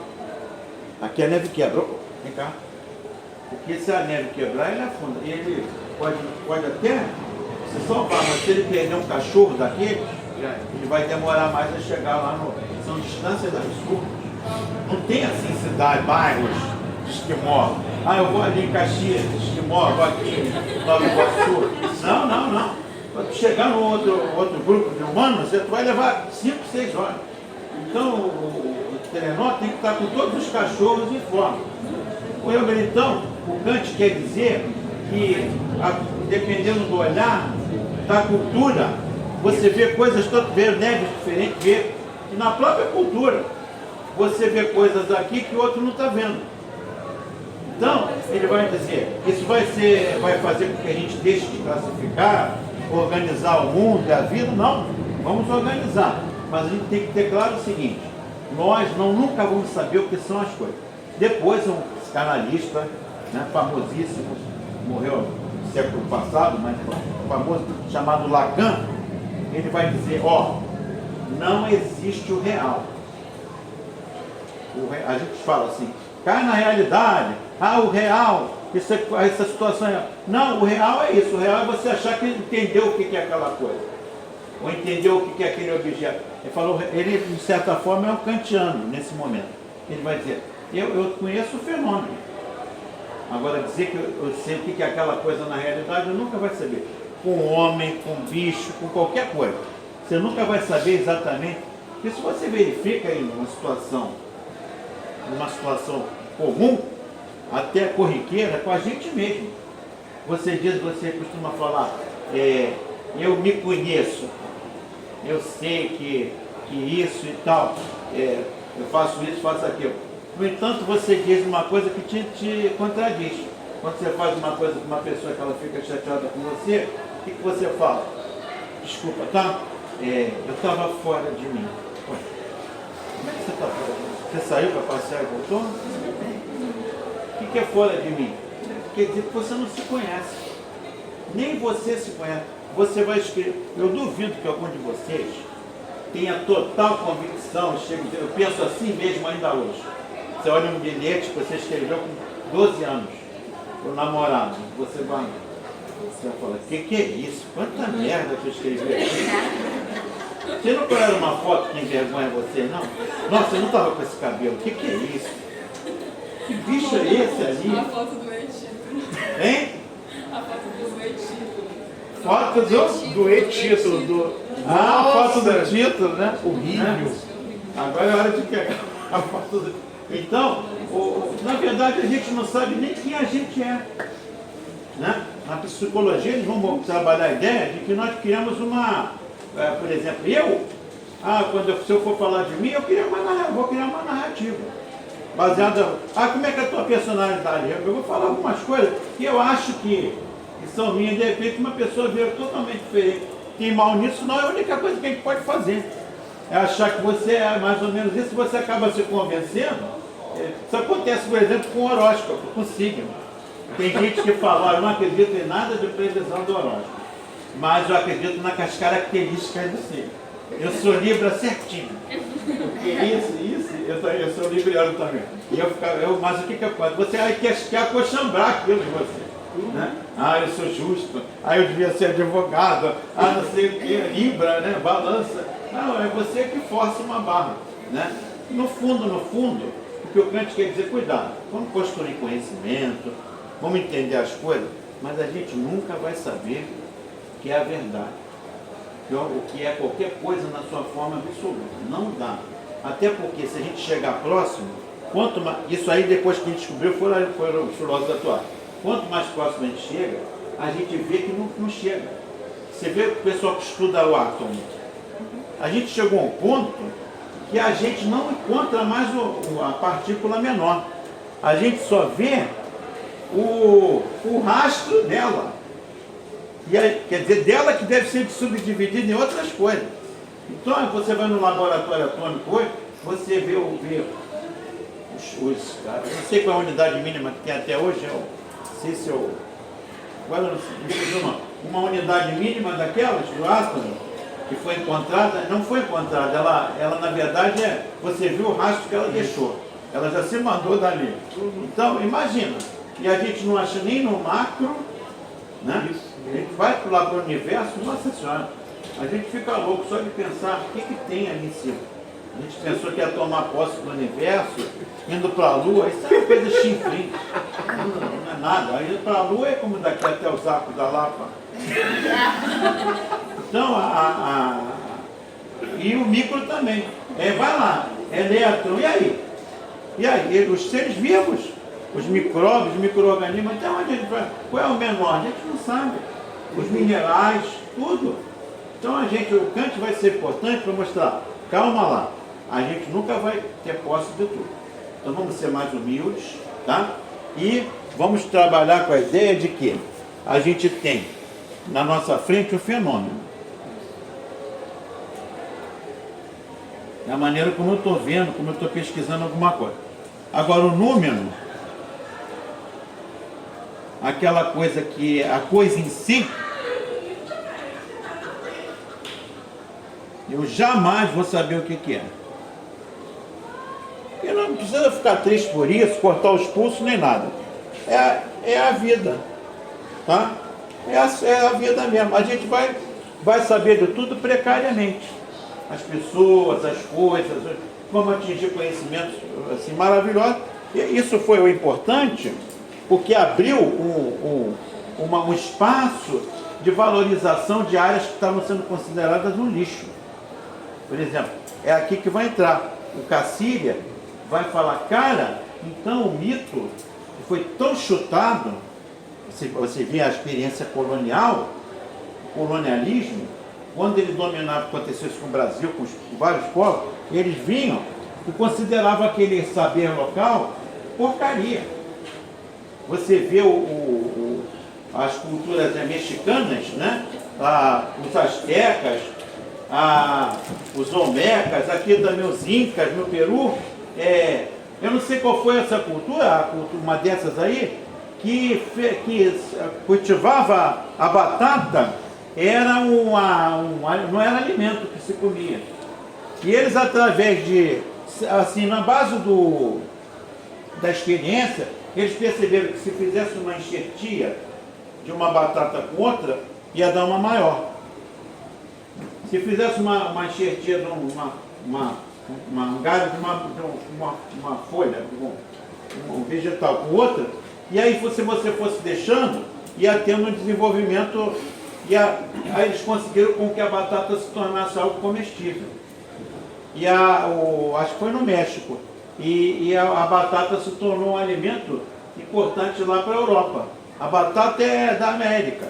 aqui a neve quebra, vem cá. Porque se a neve quebrar, ele afunda. E ele pode até se salvar, mas se ele perder um cachorro daquele, ele vai demorar mais a chegar lá no. São distâncias absurdas. Não tem assim cidade, bairros de esquimó. Ah, eu vou ali em Caxias, esquimó, vou aqui em Nova Iguaçu. Não. Para chegar no outro grupo de humanos, você vai levar 5, 6 horas. Então o trenó tem que estar com todos os cachorros em forma. Então, o Kant quer dizer que, dependendo do olhar, da cultura, você vê coisas, vê neves diferentes, vê, e na própria cultura, você vê coisas aqui que o outro não está vendo. Então, ele vai dizer, isso vai fazer com que a gente deixe de classificar, organizar o mundo e a vida? Não, vamos organizar. Mas a gente tem que ter claro o seguinte, nós nunca vamos saber o que são as coisas. Depois, um psicanalista, famosíssimo, morreu no século passado, mas famoso, chamado Lacan, ele vai dizer, não existe o real. A gente fala assim, cai na realidade, o real, essa situação é... Não, o real é isso, o real é você achar que entendeu o que é aquela coisa, ou entendeu o que é aquele objeto. Ele de certa forma é um kantiano nesse momento. Ele vai dizer, eu conheço o fenômeno. Agora dizer que eu sei o que é aquela coisa na realidade, eu nunca vai saber. Com um homem, com um bicho, com qualquer coisa. Você nunca vai saber exatamente. Porque se você verifica aí numa situação comum, até corriqueira, com a gente mesmo. Você costuma falar, eu me conheço, eu sei que isso e tal, eu faço isso, faço aquilo. No entanto, você diz uma coisa que te contradiz. Quando você faz uma coisa com uma pessoa que ela fica chateada com você, o que você fala? Desculpa, tá? Eu estava fora de mim. Como é que você está? Você saiu para passear e voltou? O que é fora de mim? Quer dizer que você não se conhece. Nem você se conhece. Você vai escrever. Eu duvido que algum de vocês tenha total convicção. Eu penso assim mesmo ainda hoje. Você olha um bilhete que você escreveu com 12 anos. O namorado. Você vai falar, o que é isso? Quanta merda que eu escrevi aqui. Você não colocaram uma foto que envergonha você, não? Nossa, eu não estava com esse cabelo. O que é isso? Que bicho é esse ali? A foto do e-título. Hein? A foto do e-título. Foto do... Do e-título, do... Ah, a foto do título, né? Horrível. Agora é hora de pegar a foto do... Então, na verdade, a gente não sabe nem quem a gente é. Né? Na psicologia, eles vão trabalhar a ideia de que nós criamos uma... por exemplo, se eu for falar de mim, vou criar uma narrativa. Baseada... como é que é a tua personalidade? Eu vou falar algumas coisas que eu acho que são minhas. De repente, uma pessoa vê totalmente diferente. Tem mal nisso, não é a única coisa que a gente pode fazer. É achar que você é mais ou menos isso, você acaba se convencendo. Isso acontece, por exemplo, com o horóscopo, com o signo. Tem gente que fala, eu não acredito em nada de previsão do horóscopo, mas eu acredito nas características do signo. Eu sou Libra certinho. Eu sou libriano também. Mas o que acontece? Você quer acochambrar aquilo de você. Né? Eu sou justo, eu devia ser advogado, não sei o que, Libra, né? Balança. Não, é você que força uma barra. Né? No fundo, o que o Kant quer dizer, cuidado, vamos construir conhecimento, vamos entender as coisas, mas a gente nunca vai saber o que é a verdade, o que é qualquer coisa na sua forma absoluta. Não dá. Até porque se a gente chegar próximo, quanto mais, isso aí depois que a gente descobriu foram os filósofos atuais. Quanto mais próximo a gente chega, a gente vê que não chega. Você vê o pessoal que estuda o átomo. A gente chegou a um ponto que a gente não encontra mais a partícula menor. A gente só vê o rastro dela. E aí, quer dizer, dela que deve ser subdividida em outras coisas. Então, você vai no laboratório atômico hoje, você vê não sei qual é a unidade mínima que tem até hoje, agora não sei, uma unidade mínima daquelas, do átomo, que foi encontrada, não foi encontrada, ela na verdade você viu o rastro que ela deixou, ela já se mandou dali. Então, imagina, e a gente não acha nem no macro, né? A gente vai lá para o universo, nossa senhora, a gente fica louco só de pensar o que tem ali em cima. A gente pensou que ia tomar posse do universo, indo para a Lua, isso é uma coisa chinfrim. Não é nada. Indo para a Lua é como daqui até os arcos da Lapa. Então, e o micro também. Vai lá, elétron, e aí? E aí? Os seres vivos, os micróbios, os micro-organismos, até onde a gente vai? Qual é o menor? A gente não sabe. Os minerais, tudo. Então o Kant vai ser importante para mostrar, calma lá, a gente nunca vai ter posse de tudo. Então vamos ser mais humildes, tá? E vamos trabalhar com a ideia de que a gente tem na nossa frente o fenômeno. Da maneira como eu estou vendo, como eu estou pesquisando alguma coisa. Agora o número, aquela coisa que a coisa em si, eu jamais vou saber o que é. E não precisa ficar triste por isso, cortar os pulsos, nem nada. É a vida. Tá? É a vida mesmo. A gente vai saber de tudo precariamente. As pessoas, as coisas, vamos atingir conhecimentos assim, maravilhosos. E isso foi o importante, porque abriu um espaço de valorização de áreas que estavam sendo consideradas um lixo. Por exemplo, é aqui que vai entrar o Cacilha, vai falar, cara, então o mito foi tão chutado, você vê a experiência colonial, o colonialismo, quando ele dominava, aconteceu isso com o Brasil, com vários povos, eles vinham e consideravam aquele saber local porcaria. Você vê as culturas mexicanas, né? Os astecas, os Olmecas, aqui também os Incas no Peru. Eu não sei qual foi essa cultura, uma dessas aí, que cultivava a batata, não era alimento que se comia. E eles, através de, assim, na base da experiência, eles perceberam que se fizesse uma enxertia de uma batata com outra, ia dar uma maior. Se fizesse uma enxertia de um galho de uma folha, um vegetal com outra, e aí se você fosse deixando, ia tendo um desenvolvimento, aí eles conseguiram com que a batata se tornasse algo comestível. E acho que foi no México, e a batata se tornou um alimento importante lá para a Europa. A batata é da América,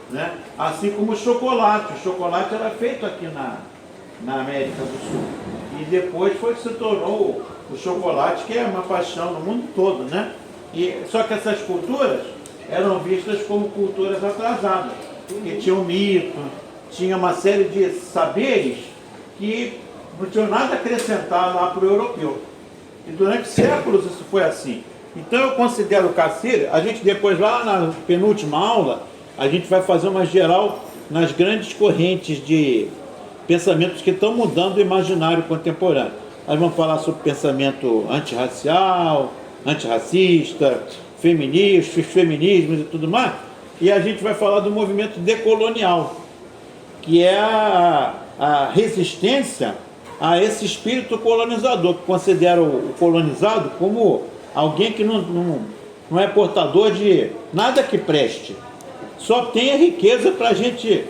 né? Assim como o chocolate. O chocolate era feito aqui na América do Sul. E depois foi que se tornou o chocolate, que é uma paixão no mundo todo, né? Só que essas culturas eram vistas como culturas atrasadas, porque tinha um mito, tinha uma série de saberes que não tinham nada a acrescentar lá para o europeu. E durante séculos isso foi assim. Então eu considero o Cassirer, a gente depois lá na penúltima aula, a gente vai fazer uma geral nas grandes correntes de pensamentos que estão mudando o imaginário contemporâneo. Nós vamos falar sobre pensamento antirracial, antirracista, feminismos e tudo mais. E a gente vai falar do movimento decolonial, que é a resistência a esse espírito colonizador, que considera o colonizado como alguém que não é portador de nada que preste. Só tem a riqueza para a gente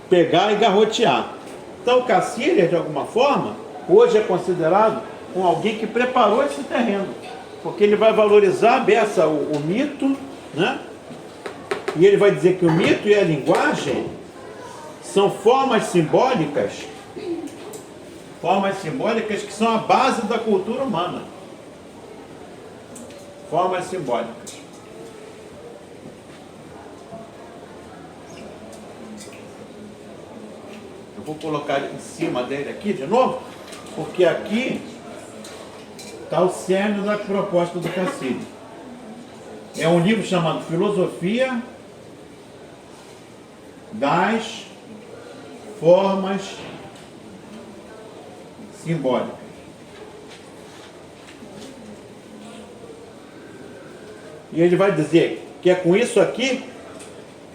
pegar e garrotear. Então o Cassirer, de alguma forma, hoje é considerado como alguém que preparou esse terreno, porque ele vai valorizar a beça, o mito, né? E ele vai dizer que o mito e a linguagem são formas simbólicas que são a base da cultura humana. Formas simbólicas. Eu vou colocar em cima dele aqui de novo, porque aqui está o cerne da proposta do Cassirer. É um livro chamado Filosofia das Formas Simbólicas. E ele vai dizer que é com isso aqui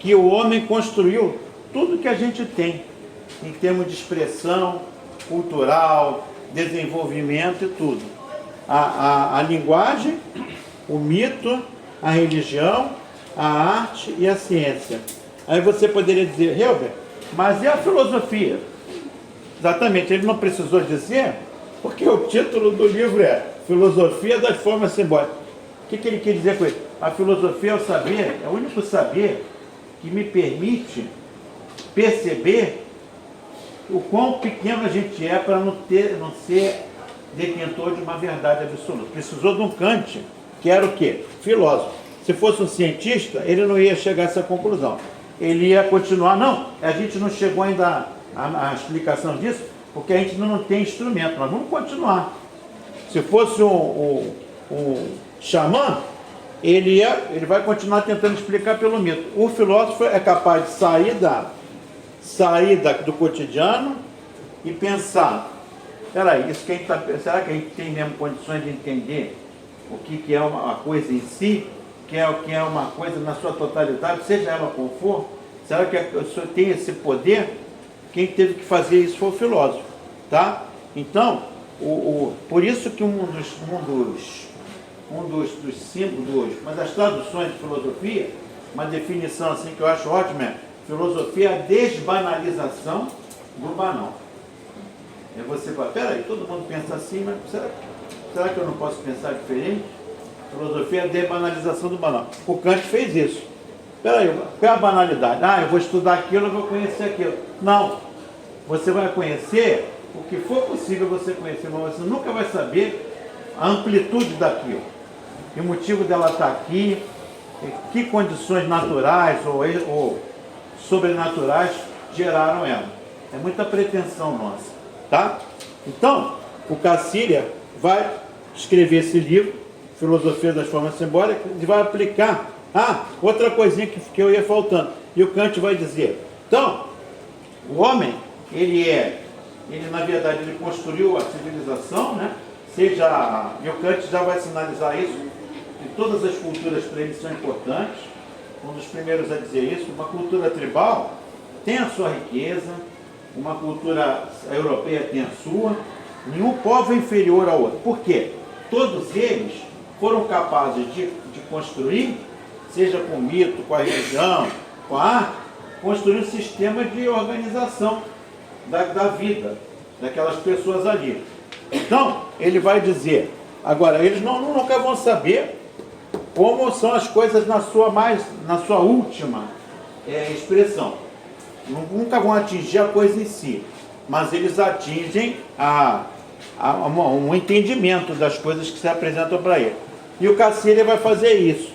que o homem construiu tudo que a gente tem, em termos de expressão cultural, desenvolvimento e tudo. A linguagem, o mito, a religião, a arte e a ciência. Aí você poderia dizer, Helber, mas e a filosofia? Exatamente, ele não precisou dizer, porque o título do livro é Filosofia das Formas Simbólicas. O que ele quer dizer com isso? A filosofia é o saber, é o único saber que me permite perceber o quão pequeno a gente é para não ser detentor de uma verdade absoluta. Precisou de um Kant, que era o quê? Filósofo. Se fosse um cientista, ele não ia chegar a essa conclusão. Ele ia continuar, não, a gente não chegou ainda à explicação disso, porque a gente não tem instrumento, nós vamos continuar. Se fosse um xamã, ele vai continuar tentando explicar pelo mito. O filósofo é capaz de sair do cotidiano e pensar, peraí, será que a gente tem mesmo condições de entender o que é uma coisa em si, que é uma coisa na sua totalidade, seja ela qual for? Será que a pessoa tem esse poder? Quem teve que fazer isso foi o filósofo, tá? Então, por isso que um dos símbolos, mas as traduções de filosofia, uma definição assim que eu acho ótima é: filosofia é a desbanalização do banal. É você fala, peraí, todo mundo pensa assim, mas será que eu não posso pensar diferente? Filosofia é a desbanalização do banal. O Kant fez isso. Peraí, qual é a banalidade? Eu vou estudar aquilo, eu vou conhecer aquilo. Não, você vai conhecer o que for possível você conhecer, mas você nunca vai saber a amplitude daquilo. E o motivo dela estar aqui, que condições naturais ou sobrenaturais geraram ela. É muita pretensão nossa, tá? Então, o Cacília vai escrever esse livro, Filosofia das Formas Simbólicas, e vai aplicar. Ah, outra coisinha que eu ia faltando. E o Kant vai dizer, então, o homem, ele na verdade, ele construiu a civilização, né? E o Kant já vai sinalizar isso, que todas as culturas para ele são importantes, um dos primeiros a dizer isso. Uma cultura tribal tem a sua riqueza, uma cultura europeia tem a sua, nenhum povo é inferior ao outro. Por quê? Todos eles foram capazes de construir, seja com o mito, com a religião, com a arte, construir um sistema de organização da vida, daquelas pessoas ali. Então, ele vai dizer, agora, eles nunca vão saber como são as coisas na sua última expressão. Nunca vão atingir a coisa em si, mas eles atingem um entendimento das coisas que se apresentam para ele. E o Cacília vai fazer isso.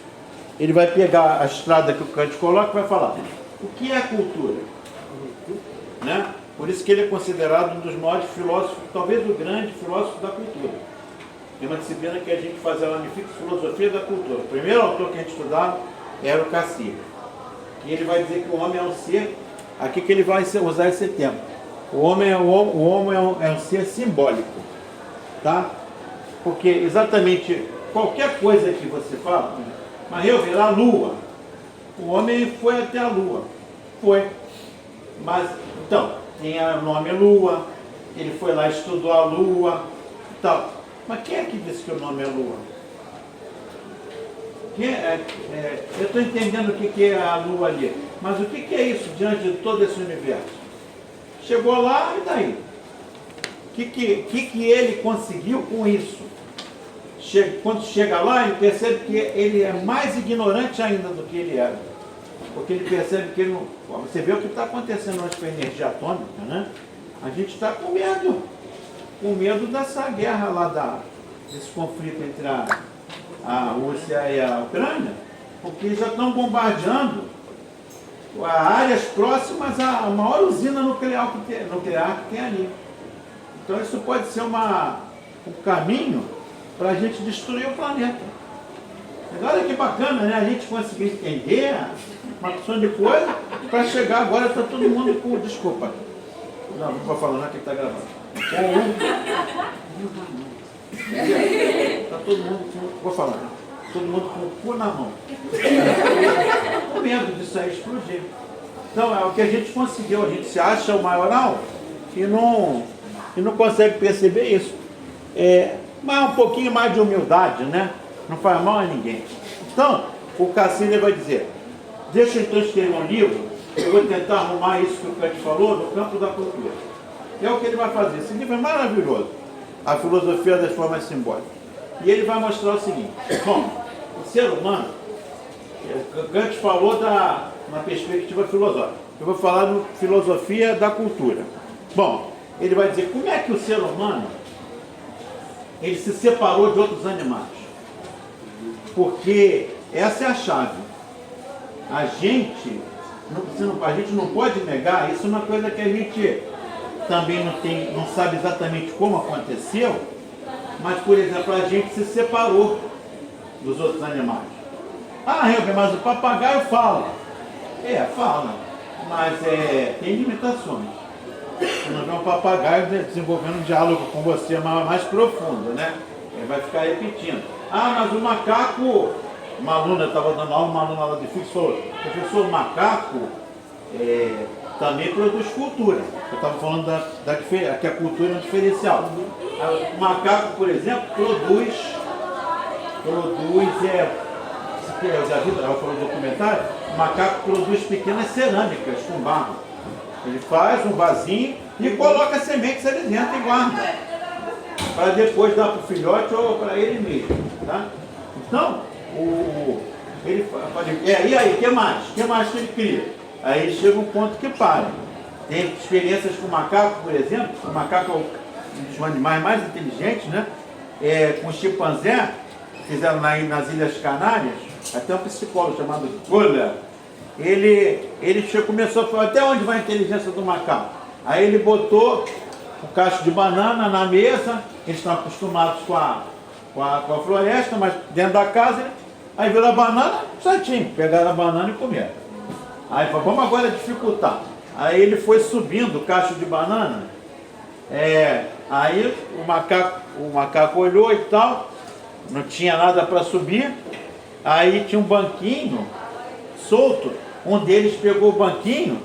Ele vai pegar a estrada que o Kant coloca e vai falar, o que é a cultura? Né? Por isso que ele é considerado um dos maiores filósofos, talvez o grande filósofo da cultura. Tem uma disciplina que a gente faz a Unifica Filosofia da Cultura. O primeiro autor que a gente estudava era o Cacília. E ele vai dizer que o homem é um ser, aqui que ele vai usar esse termo. O homem é um ser simbólico. Tá? Porque exatamente qualquer coisa que você fala, mas eu vi lá a Lua. O homem foi até a Lua. Foi. Mas, então, tem o nome Lua, ele foi lá e estudou a Lua e tal. Mas quem é que disse que o nome é Lua? Eu estou entendendo o que é a Lua ali. Mas o que é isso diante de todo esse universo? Chegou lá e daí? O que ele conseguiu com isso? Quando chega lá, ele percebe que ele é mais ignorante ainda do que ele era. Porque ele percebe que ele não... Você vê o que está acontecendo hoje com a energia atômica, né? A gente está com medo dessa guerra lá, desse conflito entre a Rússia e a Ucrânia, porque já estão bombardeando áreas próximas à maior usina nuclear que tem ali. Então isso pode ser um caminho para a gente destruir o planeta. Agora que bacana, né? A gente conseguir entender uma opção de coisa para chegar agora está todo mundo com... Desculpa. Não vou falar não, que está gravando. Está todo mundo com... Vou falar. Todo mundo com o cu na mão. Com medo disso aí explodir. Então é o que a gente conseguiu. A gente se acha o maioral e não consegue perceber isso. Mas um pouquinho mais de humildade, né? Não faz mal a ninguém. Então, o Cacília vai dizer, deixa eu então escrever um livro, eu vou tentar arrumar isso que o Kant falou no campo da cultura. É o que ele vai fazer. Esse livro é maravilhoso, A Filosofia das Formas Simbólicas. E ele vai mostrar o seguinte, bom, o ser humano, Kant falou na perspectiva filosófica, eu vou falar no filosofia da cultura. Bom, ele vai dizer como é que o ser humano ele se separou de outros animais. Porque essa é a chave. A gente não pode negar, isso é uma coisa que a gente também não sabe exatamente como aconteceu, mas, por exemplo, a gente se separou dos outros animais. Ah, mas o papagaio fala. Fala, mas tem limitações. Você não vê um papagaio desenvolvendo um diálogo com você mais profundo, né? Ele vai ficar repetindo. Ah, mas o macaco... Uma aluna estava dando aula, uma aluna lá de física falou, professor, o macaco também produz cultura. Eu estava falando que a cultura é um diferencial. O macaco, por exemplo, produz já viu, ela falou no documentário, o macaco produz pequenas cerâmicas com barro. Ele faz um vasinho e coloca sementes ali dentro e guarda. Para depois dar para o filhote ou para ele mesmo. Tá? Então, ele fala, e aí, o que mais? O que mais que ele cria? Aí chega um ponto que para. Tem experiências com o macaco, por exemplo. O macaco é um dos animais mais inteligentes, né? Com o chimpanzé, fizeram nas Ilhas Canárias, até um psicólogo chamado Kohler, ele começou a falar, até onde vai a inteligência do macaco? Aí ele botou um cacho de banana na mesa, eles estão acostumados com a floresta, mas dentro da casa, aí viram a banana, certinho, pegaram a banana e comeram. Aí falou, vamos agora dificultar. Aí ele foi subindo o cacho de banana, aí o macaco olhou e tal, não tinha nada para subir, aí tinha um banquinho solto, um deles pegou o banquinho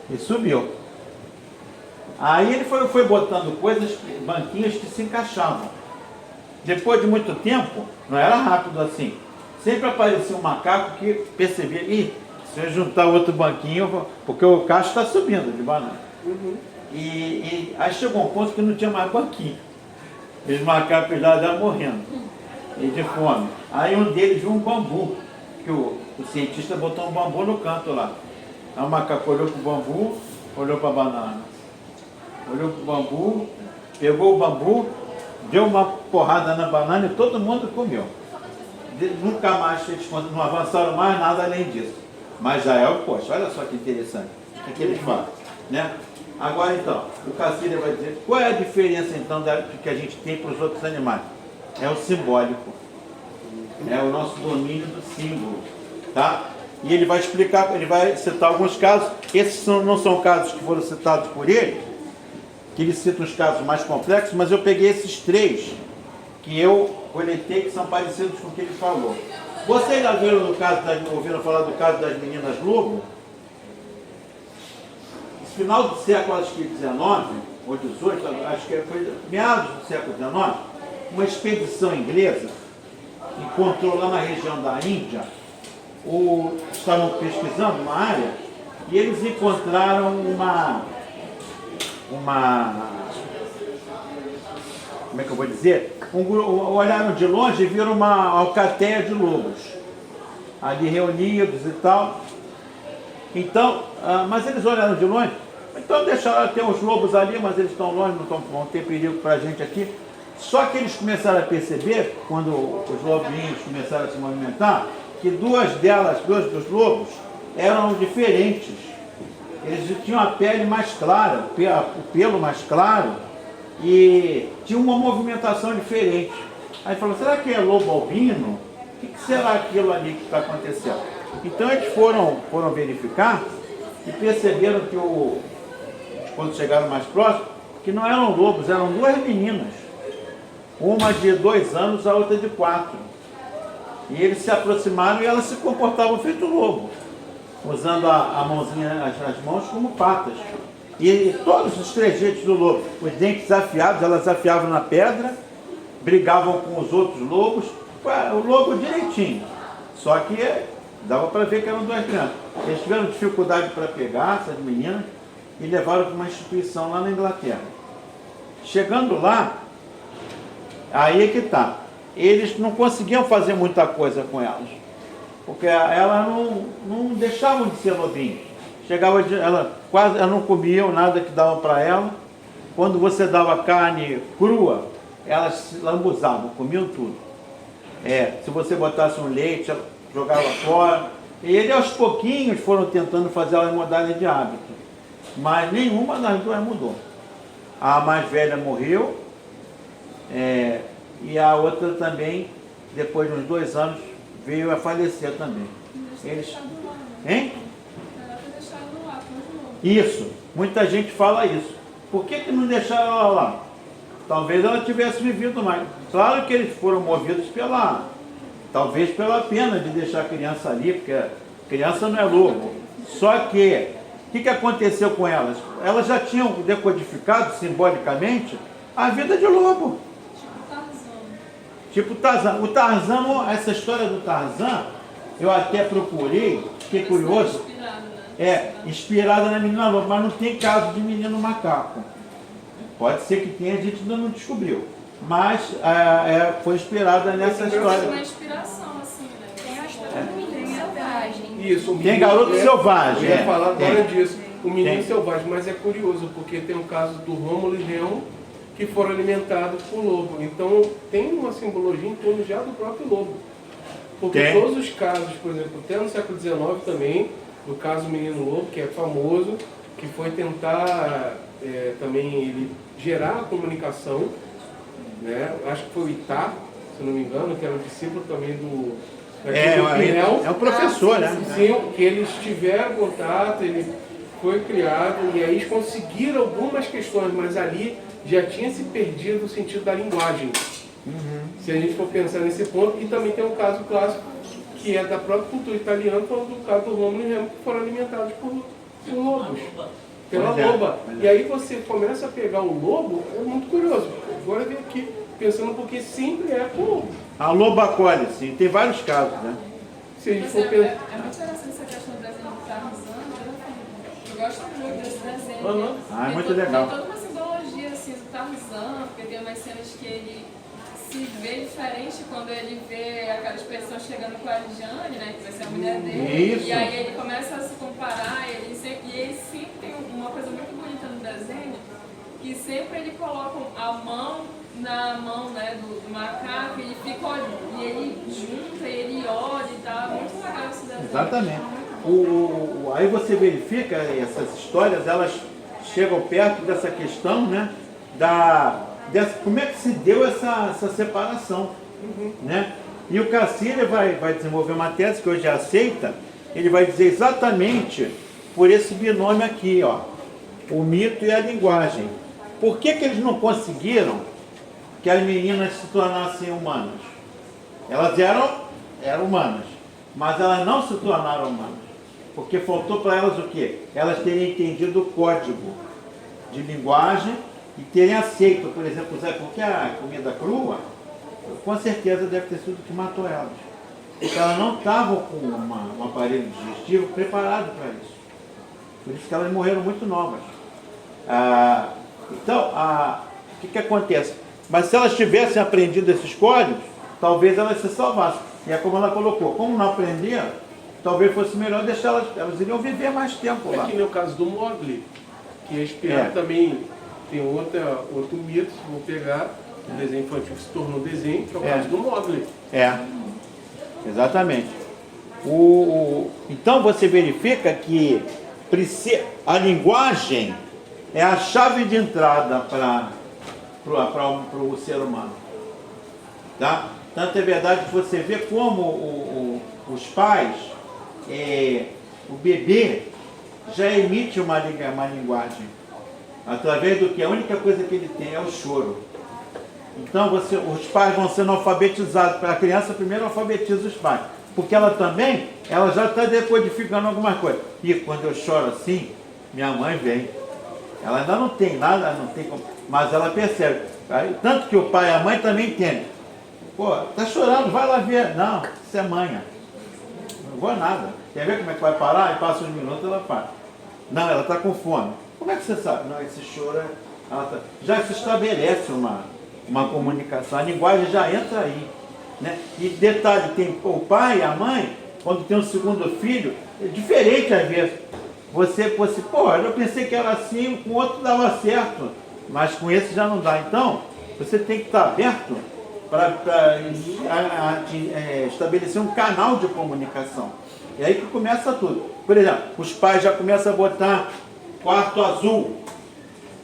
e subiu. Aí ele foi botando coisas, banquinhos que se encaixavam. Depois de muito tempo, não era rápido assim, sempre aparecia um macaco que percebia, se eu juntar outro banquinho, porque o cacho está subindo de banana. E aí chegou um ponto que não tinha mais banquinho. Os macacos lá estavam morrendo e de fome. Aí um deles viu um bambu, que o cientista botou um bambu no canto lá. Aí o macaco olhou para o bambu, olhou para a banana. Olhou para o bambu, pegou o bambu, deu uma porrada na banana e todo mundo comeu. Nunca mais eles não avançaram mais nada além disso. Mas já é o posto. Olha só que interessante. O que eles falam, né? Agora então, o Cacilha vai dizer qual é a diferença então que a gente tem para os outros animais. É o simbólico. É o nosso domínio do símbolo. Tá? E ele vai explicar, ele vai citar alguns casos. Esses não são casos que foram citados por ele, que ele cita os casos mais complexos, mas eu peguei esses 3 que eu coletei que são parecidos com o que ele falou. Vocês já ouviram falar do caso das meninas lobo? No final do século acho que 19 ou 18, acho que foi meados do século 19, uma expedição inglesa encontrou lá na região da Índia, estavam pesquisando uma área e eles encontraram como é que eu vou dizer? Olharam de longe e viram uma alcateia de lobos ali reunidos e tal. Então, mas eles olharam de longe, então deixaram ter os lobos ali, mas eles estão longe, não vão ter perigo para a gente aqui. Só que eles começaram a perceber, quando os lobinhos começaram a se movimentar, que duas dos lobos eram diferentes. Eles tinham a pele mais clara, o pelo mais claro, e tinha uma movimentação diferente. Aí falou, será que é lobo albino? O que será aquilo ali que está acontecendo? Então eles foram verificar e perceberam que quando chegaram mais próximo, que não eram lobos, eram 2 meninas. Uma de 2 anos, a outra de 4. E eles se aproximaram e elas se comportavam feito lobo, usando a mãozinha, as mãos como patas. E todos os trejeitos do lobo, os dentes afiados, elas afiavam na pedra, brigavam com os outros lobos, o lobo direitinho. Só que dava para ver que eram 2 crianças. Eles tiveram dificuldade para pegar essas meninas e levaram para uma instituição lá na Inglaterra. Chegando lá, aí é que está. Eles não conseguiam fazer muita coisa com elas, porque elas não deixavam de ser lobinhos. Elas não comiam nada que davam para ela. Quando você dava carne crua, elas se lambuzavam, comiam tudo. Se você botasse um leite, ela jogava fora. E eles aos pouquinhos foram tentando fazer elas mudarem de hábito. Mas nenhuma das 2 mudou. A mais velha morreu, e a outra também, depois de uns 2 anos, veio a falecer também. Eles... Hein? Isso, muita gente fala isso. Por que não deixaram ela lá? Talvez ela tivesse vivido mais. Claro que eles foram movidos talvez pela pena de deixar a criança ali, porque a criança não é lobo. Só que, o que aconteceu com elas? Elas já tinham decodificado simbolicamente a vida de lobo. Tipo Tarzan. O Tarzan, essa história do Tarzan, eu até procurei, fiquei curioso. Inspirada na menina lobo, mas não tem caso de menino macaco. Pode ser que tenha, a gente ainda não descobriu. Mas foi inspirada nessa história. Uma inspiração, assim, né? Tem a história do menino selvagem. Isso, tem garoto selvagem. Eu ia falar agora disso. O menino selvagem, mas é curioso, porque tem o caso do Rômulo e Remo, que foram alimentados por lobo. Então tem uma simbologia em torno já do próprio lobo. Porque todos os casos, por exemplo, até no século XIX também, no caso do menino lobo, que é famoso, que foi tentar também ele gerar a comunicação, né? Acho que foi o Itá, se não me engano, que era um discípulo também do Pinel. É um professor, né? Sim, que eles tiveram contato, ele foi criado, e aí eles conseguiram algumas questões, mas ali já tinha se perdido o sentido da linguagem. Se a gente for pensar nesse ponto, e também tem um caso clássico, que é da própria cultura italiana, falando do caso do Rômulo e Remo, que foram alimentados por lobos, pela Pois é, loba. pois é. E aí você começa a pegar o lobo, é muito curioso. Agora vem aqui, pensando porque sempre é com lobo. A loba colhe, sim. Tem vários casos, né? Se a gente Mas for pensar... é muito interessante essa questão do desenho do Tarzan. Eu gosto muito desse desenho. Aham. Ah, é muito Tem legal. toda uma simbologia assim, do Tarzan, porque tem umas cenas que ele se vê diferente quando ele vê aquelas pessoas chegando com a Jane, né, que vai ser a mulher dele. Isso. E aí ele começa a se comparar, e ele sempre tem uma coisa muito bonita no desenho, que sempre ele coloca a mão na mão, né, do macaco, e ele fica olhando, e ele junta, e ele olha e tal. Muito legal esse desenho. Exatamente. Aí você verifica essas histórias, elas chegam perto dessa questão, né? Como é que se deu essa separação, né? E o Cassini vai desenvolver uma tese que hoje é aceita, ele vai dizer exatamente por esse binômio aqui, ó, o mito e a linguagem. Por que eles não conseguiram que as meninas se tornassem humanas? Elas eram humanas, mas elas não se tornaram humanas, porque faltou para elas o quê? Elas terem entendido o código de linguagem e terem aceito, por exemplo, porque a comida crua, com certeza deve ter sido o que matou elas. Porque elas não estavam com um aparelho digestivo preparado para isso. Por isso que elas morreram muito novas. Então, o que acontece? Mas se elas tivessem aprendido esses códigos, talvez elas se salvassem. E é como ela colocou, como não aprenderam, talvez fosse melhor deixar elas iriam viver mais tempo lá. É que nem o caso do Mowgli, que a espiã também tem outro mito, se vou pegar, o desenho infantil que se tornou desenho, que é o caso do Mowgli. Exatamente. Então você verifica que a linguagem é a chave de entrada para o ser humano. Tá? Tanto é verdade que você vê como os pais, o bebê já emite uma linguagem. Através do que a única coisa que ele tem é o choro. Então os pais vão sendo alfabetizados. Para a criança, primeiro alfabetiza os pais. Porque ela já está decodificando alguma coisa. E quando eu choro assim, minha mãe vem. Ela ainda não tem nada, não tem como, mas ela percebe. Tanto que o pai e a mãe também entendem. Pô, tá chorando, vai lá ver. Não, isso é manha. Não vou nada. Quer ver como é que vai parar? E passa uns minutos, ela para. Não, ela está com fome. Como é que você sabe? Não, esse choro já se estabelece uma comunicação. A linguagem já entra aí. Né? E detalhe, tem o pai e a mãe, quando tem um segundo filho, é diferente às vezes. Você, eu pensei que era assim, com o outro dava certo, mas com esse já não dá. Então, você tem que estar aberto para estabelecer um canal de comunicação. É aí que começa tudo. Por exemplo, os pais já começam a botar quarto azul.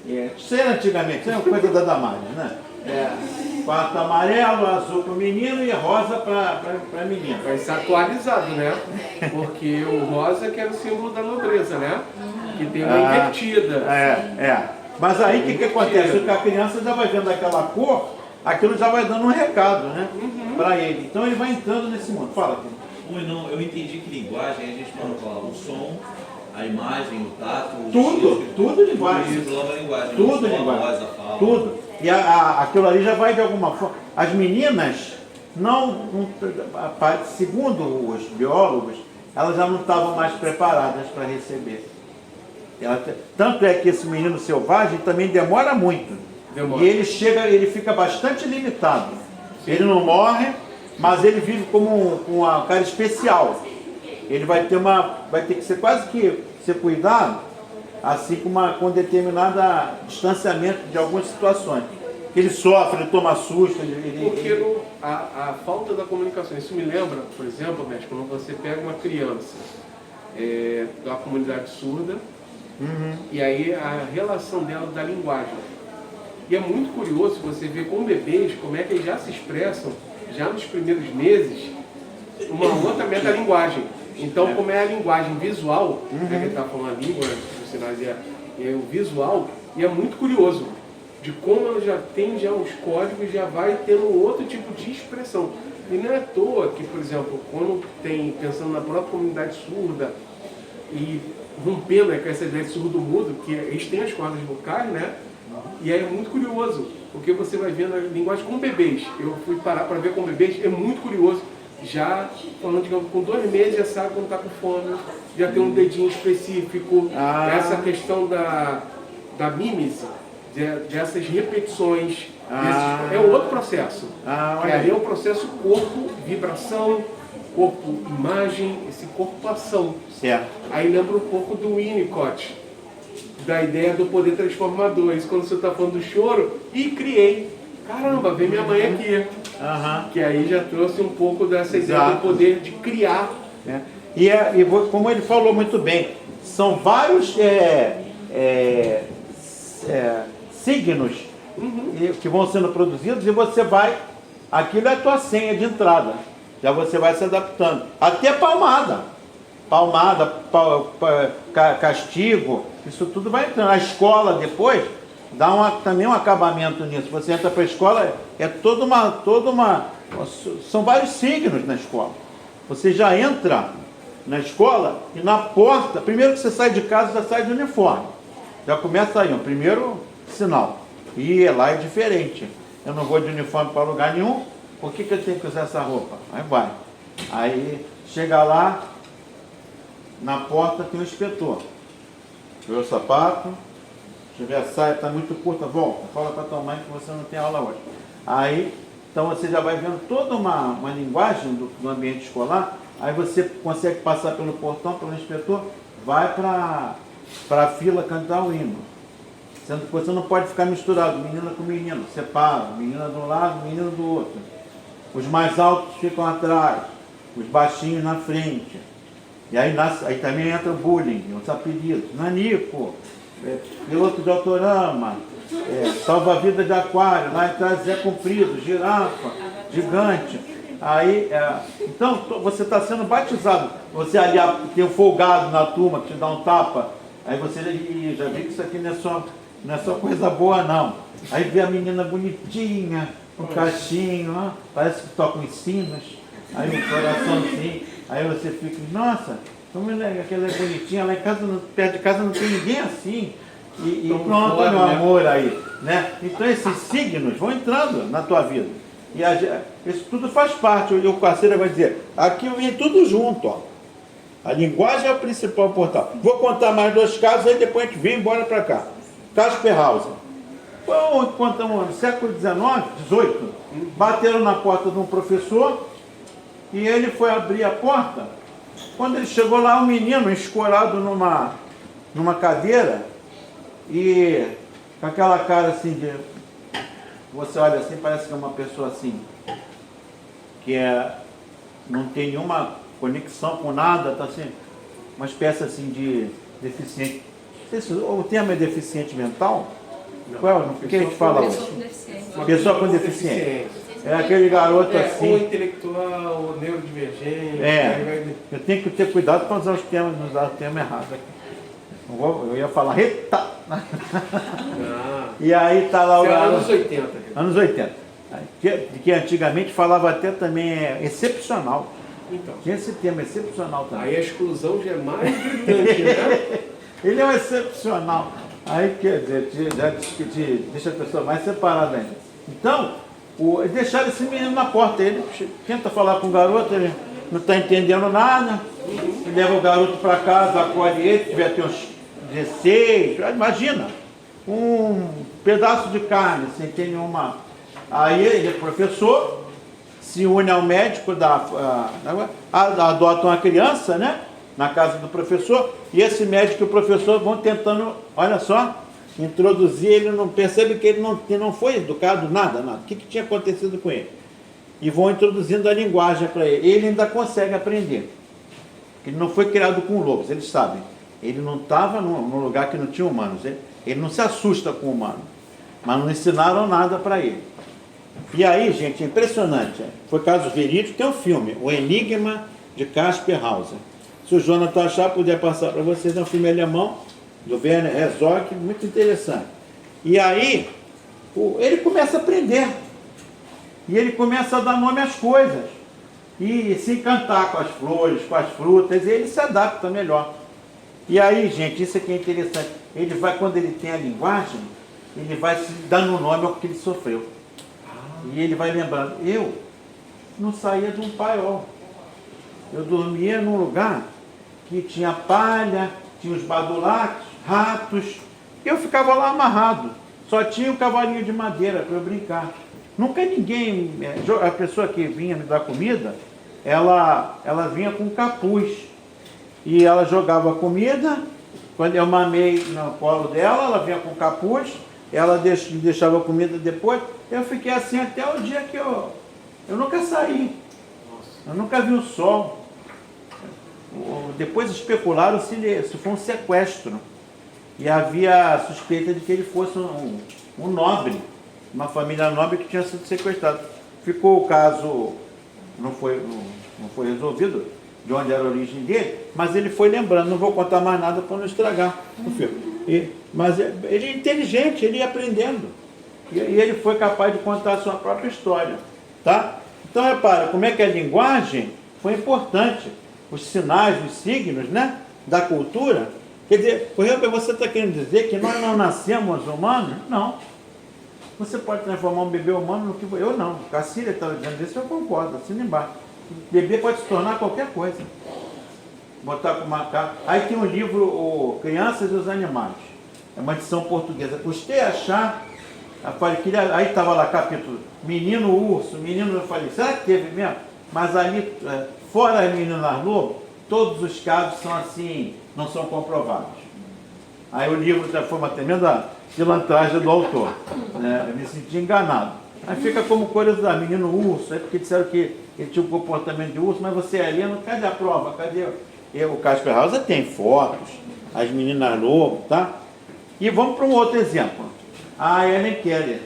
Isso era antigamente, isso é uma coisa da Damares, né? Quarto amarelo, azul para o menino e rosa para a menina. Vai ser atualizado, né? Porque o rosa que era o símbolo da nobreza, né? Que tem uma invertida. Mas aí o que acontece? Que a criança já vai vendo aquela cor, aquilo já vai dando um recado, né? Para ele. Então ele vai entrando nesse mundo. Fala, Pedro. Não, eu entendi que linguagem, a gente pode falar o som, a imagem, o tato, o Tudo linguagem. Isso engloba a linguagem. Tudo a linguagem. voz, a fala. Tudo. E aquilo ali já vai de alguma forma. As meninas, segundo os biólogos, elas já não estavam mais preparadas para receber. Tanto é que esse menino selvagem também demora muito. E ele fica bastante limitado. Sim. Ele não morre, mas ele vive como um cara especial. Ele vai ter que ser quase que ser cuidado, assim com determinado distanciamento de algumas situações. Ele sofre, ele toma susto. Porque a falta da comunicação, isso me lembra, por exemplo, Mestre, quando você pega uma criança da comunidade surda E aí a relação dela da linguagem. E é muito curioso você ver com bebês como é que eles já se expressam, já nos primeiros meses, uma outra metalinguagem. Então, como é a linguagem visual, que ele está falando a língua, os sinais e o visual, e é muito curioso de como ela já tem já os códigos, já vai tendo outro tipo de expressão. E não é à toa que, por exemplo, quando tem, pensando na própria comunidade surda, e rompendo com essa ideia de surdo-mudo, que eles têm as cordas vocais, né? E aí é muito curioso, porque você vai vendo a linguagem com bebês. Eu fui parar para ver com bebês, é muito curioso. Já falando, digamos, com 2 meses já sabe quando está com fome, já tem um dedinho específico. Essa questão da mímese, dessas repetições, é outro processo. Ali é o processo corpo, vibração, corpo, imagem, esse corpo-ação. Certo. Aí lembra um pouco do Winnicott, da ideia do poder transformador. Isso quando você está falando do choro, e criei. Caramba, vem minha mãe aqui. Que aí já trouxe um pouco dessa ideia do poder de criar. E como ele falou muito bem, são vários signos que vão sendo produzidos e você vai, aquilo é a tua senha de entrada, já você vai se adaptando. Até palmada, castigo, isso tudo vai entrando. A escola depois dá também um acabamento nisso. Você entra para a escola, é toda uma. São vários signos na escola. Você já entra na escola e na porta, primeiro que você sai de casa, já sai de uniforme. Já começa aí, o primeiro sinal. E lá é diferente. Eu não vou de uniforme para lugar nenhum, por que eu tenho que usar essa roupa? Aí vai. Aí chega lá, na porta tem um inspetor. Tirou o sapato. Se tiver a saia, está muito curta, volta. Fala para a tua mãe que você não tem aula hoje. Aí, então você já vai vendo toda uma linguagem do ambiente escolar. Aí você consegue passar pelo portão, pelo inspetor, vai para a fila cantar o hino. Sendo que você não pode ficar misturado, menina com menino. Separa, menina de um lado, menino do outro. Os mais altos ficam atrás, os baixinhos na frente. E aí também entra o bullying, os apelidos. Nanico, piloto de autorama, salva-vida de aquário, lá atrás Zé Comprido, girafa, gigante. Aí, então você está sendo batizado. Você ali tem um folgado na turma que te dá um tapa. Aí você já vê que isso aqui não é só coisa boa não. Aí vê a menina bonitinha, com cachinho, ó, parece que toca os sinos. Aí o coraçãozinho. Aí você fica, nossa, como aquela é bonitinha, lá em casa, perto de casa não tem ninguém assim. E pronto, olha o amor aí. Né? Então esses signos vão entrando na tua vida. E isso tudo faz parte. O parceiro vai dizer, aqui vem tudo junto. Ó. A linguagem é o principal portal. Vou contar mais 2 casos, aí depois a gente vem embora para cá. Casper Hauser. No século XIX, 18, bateram na porta de um professor e ele foi abrir a porta. Quando ele chegou lá, um menino escorado numa cadeira e com aquela cara assim de... Você olha assim, parece que é uma pessoa assim, que não tem nenhuma conexão com nada, está assim, uma espécie assim de deficiente. Não sei se o termo é deficiente mental? Qual? O que a gente fala hoje? Pessoa com deficiência. É aquele garoto assim. Ou intelectual, ou neurodivergente. Eu tenho que ter cuidado para usar os termos, não usar o termo errado aqui. Eu ia falar, eita! E aí está lá o garoto. Anos 80. Anos 80. Que antigamente falava até também excepcional. Então. Tinha esse termo, excepcional também. Aí a exclusão já é mais gritante, né? Ele é um excepcional. Aí, quer dizer, deixa a pessoa mais separada ainda. Então, deixaram esse menino na porta. Ele tenta falar com o garoto, ele não está entendendo nada. Ele leva o garoto para casa, acolhe ele, tiver ter uns 16, imagina, um pedaço de carne, sem ter nenhuma. Aí ele é professor, se une ao médico, adota uma criança, né? Na casa do professor, e esse médico e o professor vão tentando, olha só, introduzir, ele não percebe que ele não foi educado, nada. O que tinha acontecido com ele? E vão introduzindo a linguagem para ele. Ele ainda consegue aprender. Ele não foi criado com lobos, eles sabem. Ele não estava num lugar que não tinha humanos. Ele não se assusta com o humano. Mas não ensinaram nada para ele. E aí, gente, é impressionante. Foi caso verídico, tem um filme, O Enigma de Caspar Hauser. Se o Jonathan achar, puder passar para vocês, é um filme alemão, do Werner Herzog, muito interessante. E aí, ele começa a aprender. E ele começa a dar nome às coisas. E se encantar com as flores, com as frutas, e ele se adapta melhor. E aí, gente, isso aqui é interessante. Ele vai, quando ele tem a linguagem, ele vai se dando nome ao que ele sofreu. E ele vai lembrando, eu não saía de um paiol. Eu dormia num lugar que tinha palha, tinha os badulaques, ratos. Eu ficava lá amarrado. Só tinha um cavalinho de madeira para eu brincar. Nunca ninguém, a pessoa que vinha me dar comida, ela vinha com capuz. E ela jogava comida, quando eu mamei no colo dela, ela vinha com capuz, ela deixava a comida depois. Eu fiquei assim até o dia que eu nunca saí. Eu nunca vi o sol. Depois especularam se foi um sequestro. E havia suspeita de que ele fosse um nobre, uma família nobre que tinha sido sequestrado. Ficou o caso, não foi resolvido de onde era a origem dele, mas ele foi lembrando. Não vou contar mais nada para não estragar o filme. Mas ele é inteligente, ele ia aprendendo. E ele foi capaz de contar a sua própria história. Tá? Então, repara, como é que a linguagem foi importante. Os sinais, os signos, né, da cultura. Quer dizer, por exemplo, você está querendo dizer que nós não nascemos humanos? Não. Você pode transformar um bebê humano no que... Eu não. Cacília estava dizendo isso, eu concordo, assina embaixo. O bebê pode se tornar qualquer coisa. Botar com macaco. Aí tem um livro, Crianças e os Animais. É uma edição portuguesa. Custei achar. Aí estava lá capítulo Menino Urso, Menino... Eu falei, será que teve mesmo? Mas ali, fora as meninas lobo, todos os casos são assim, não são comprovados. Aí o livro já foi uma tremenda pilantragem do autor. Né? Eu me senti enganado. Aí fica como curiosidade, menino urso, é porque disseram que ele tinha um comportamento de urso, mas você é aleno, cadê a prova? Cadê? O Caspar Hauser tem fotos, as meninas lobo, tá? E vamos para um outro exemplo. A Helen Keller.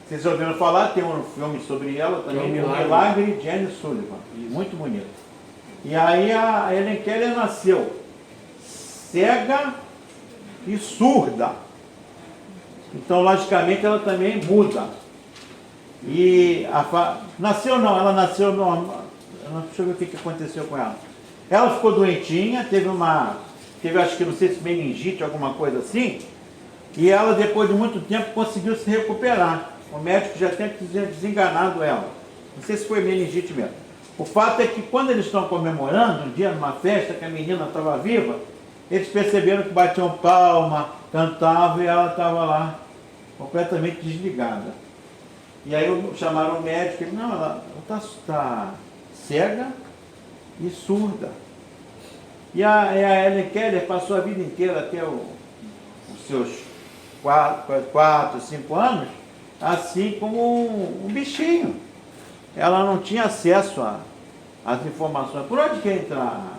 Vocês já ouviram falar, tem um filme sobre ela também, O Milagre de Jane Sullivan. Muito bonito. E aí a Helen Keller nasceu cega e surda. Então, logicamente, ela também muda. E nasceu não, ela nasceu normal. Deixa eu ver o que aconteceu com ela. Ela ficou doentinha, teve acho que não sei se meningite, alguma coisa assim, e ela depois de muito tempo conseguiu se recuperar. O médico já tinha desenganado ela. Não sei se foi meningite mesmo. O fato é que quando eles estão comemorando um dia numa festa que a menina estava viva, eles perceberam que batiam palma, cantavam e ela estava lá completamente desligada. E aí chamaram o médico e ele, não, ela está cega e surda. E a Helen Keller passou a vida inteira, até os seus 4, 5 anos, assim como um bichinho. Ela não tinha acesso às informações. Por onde quer entrar?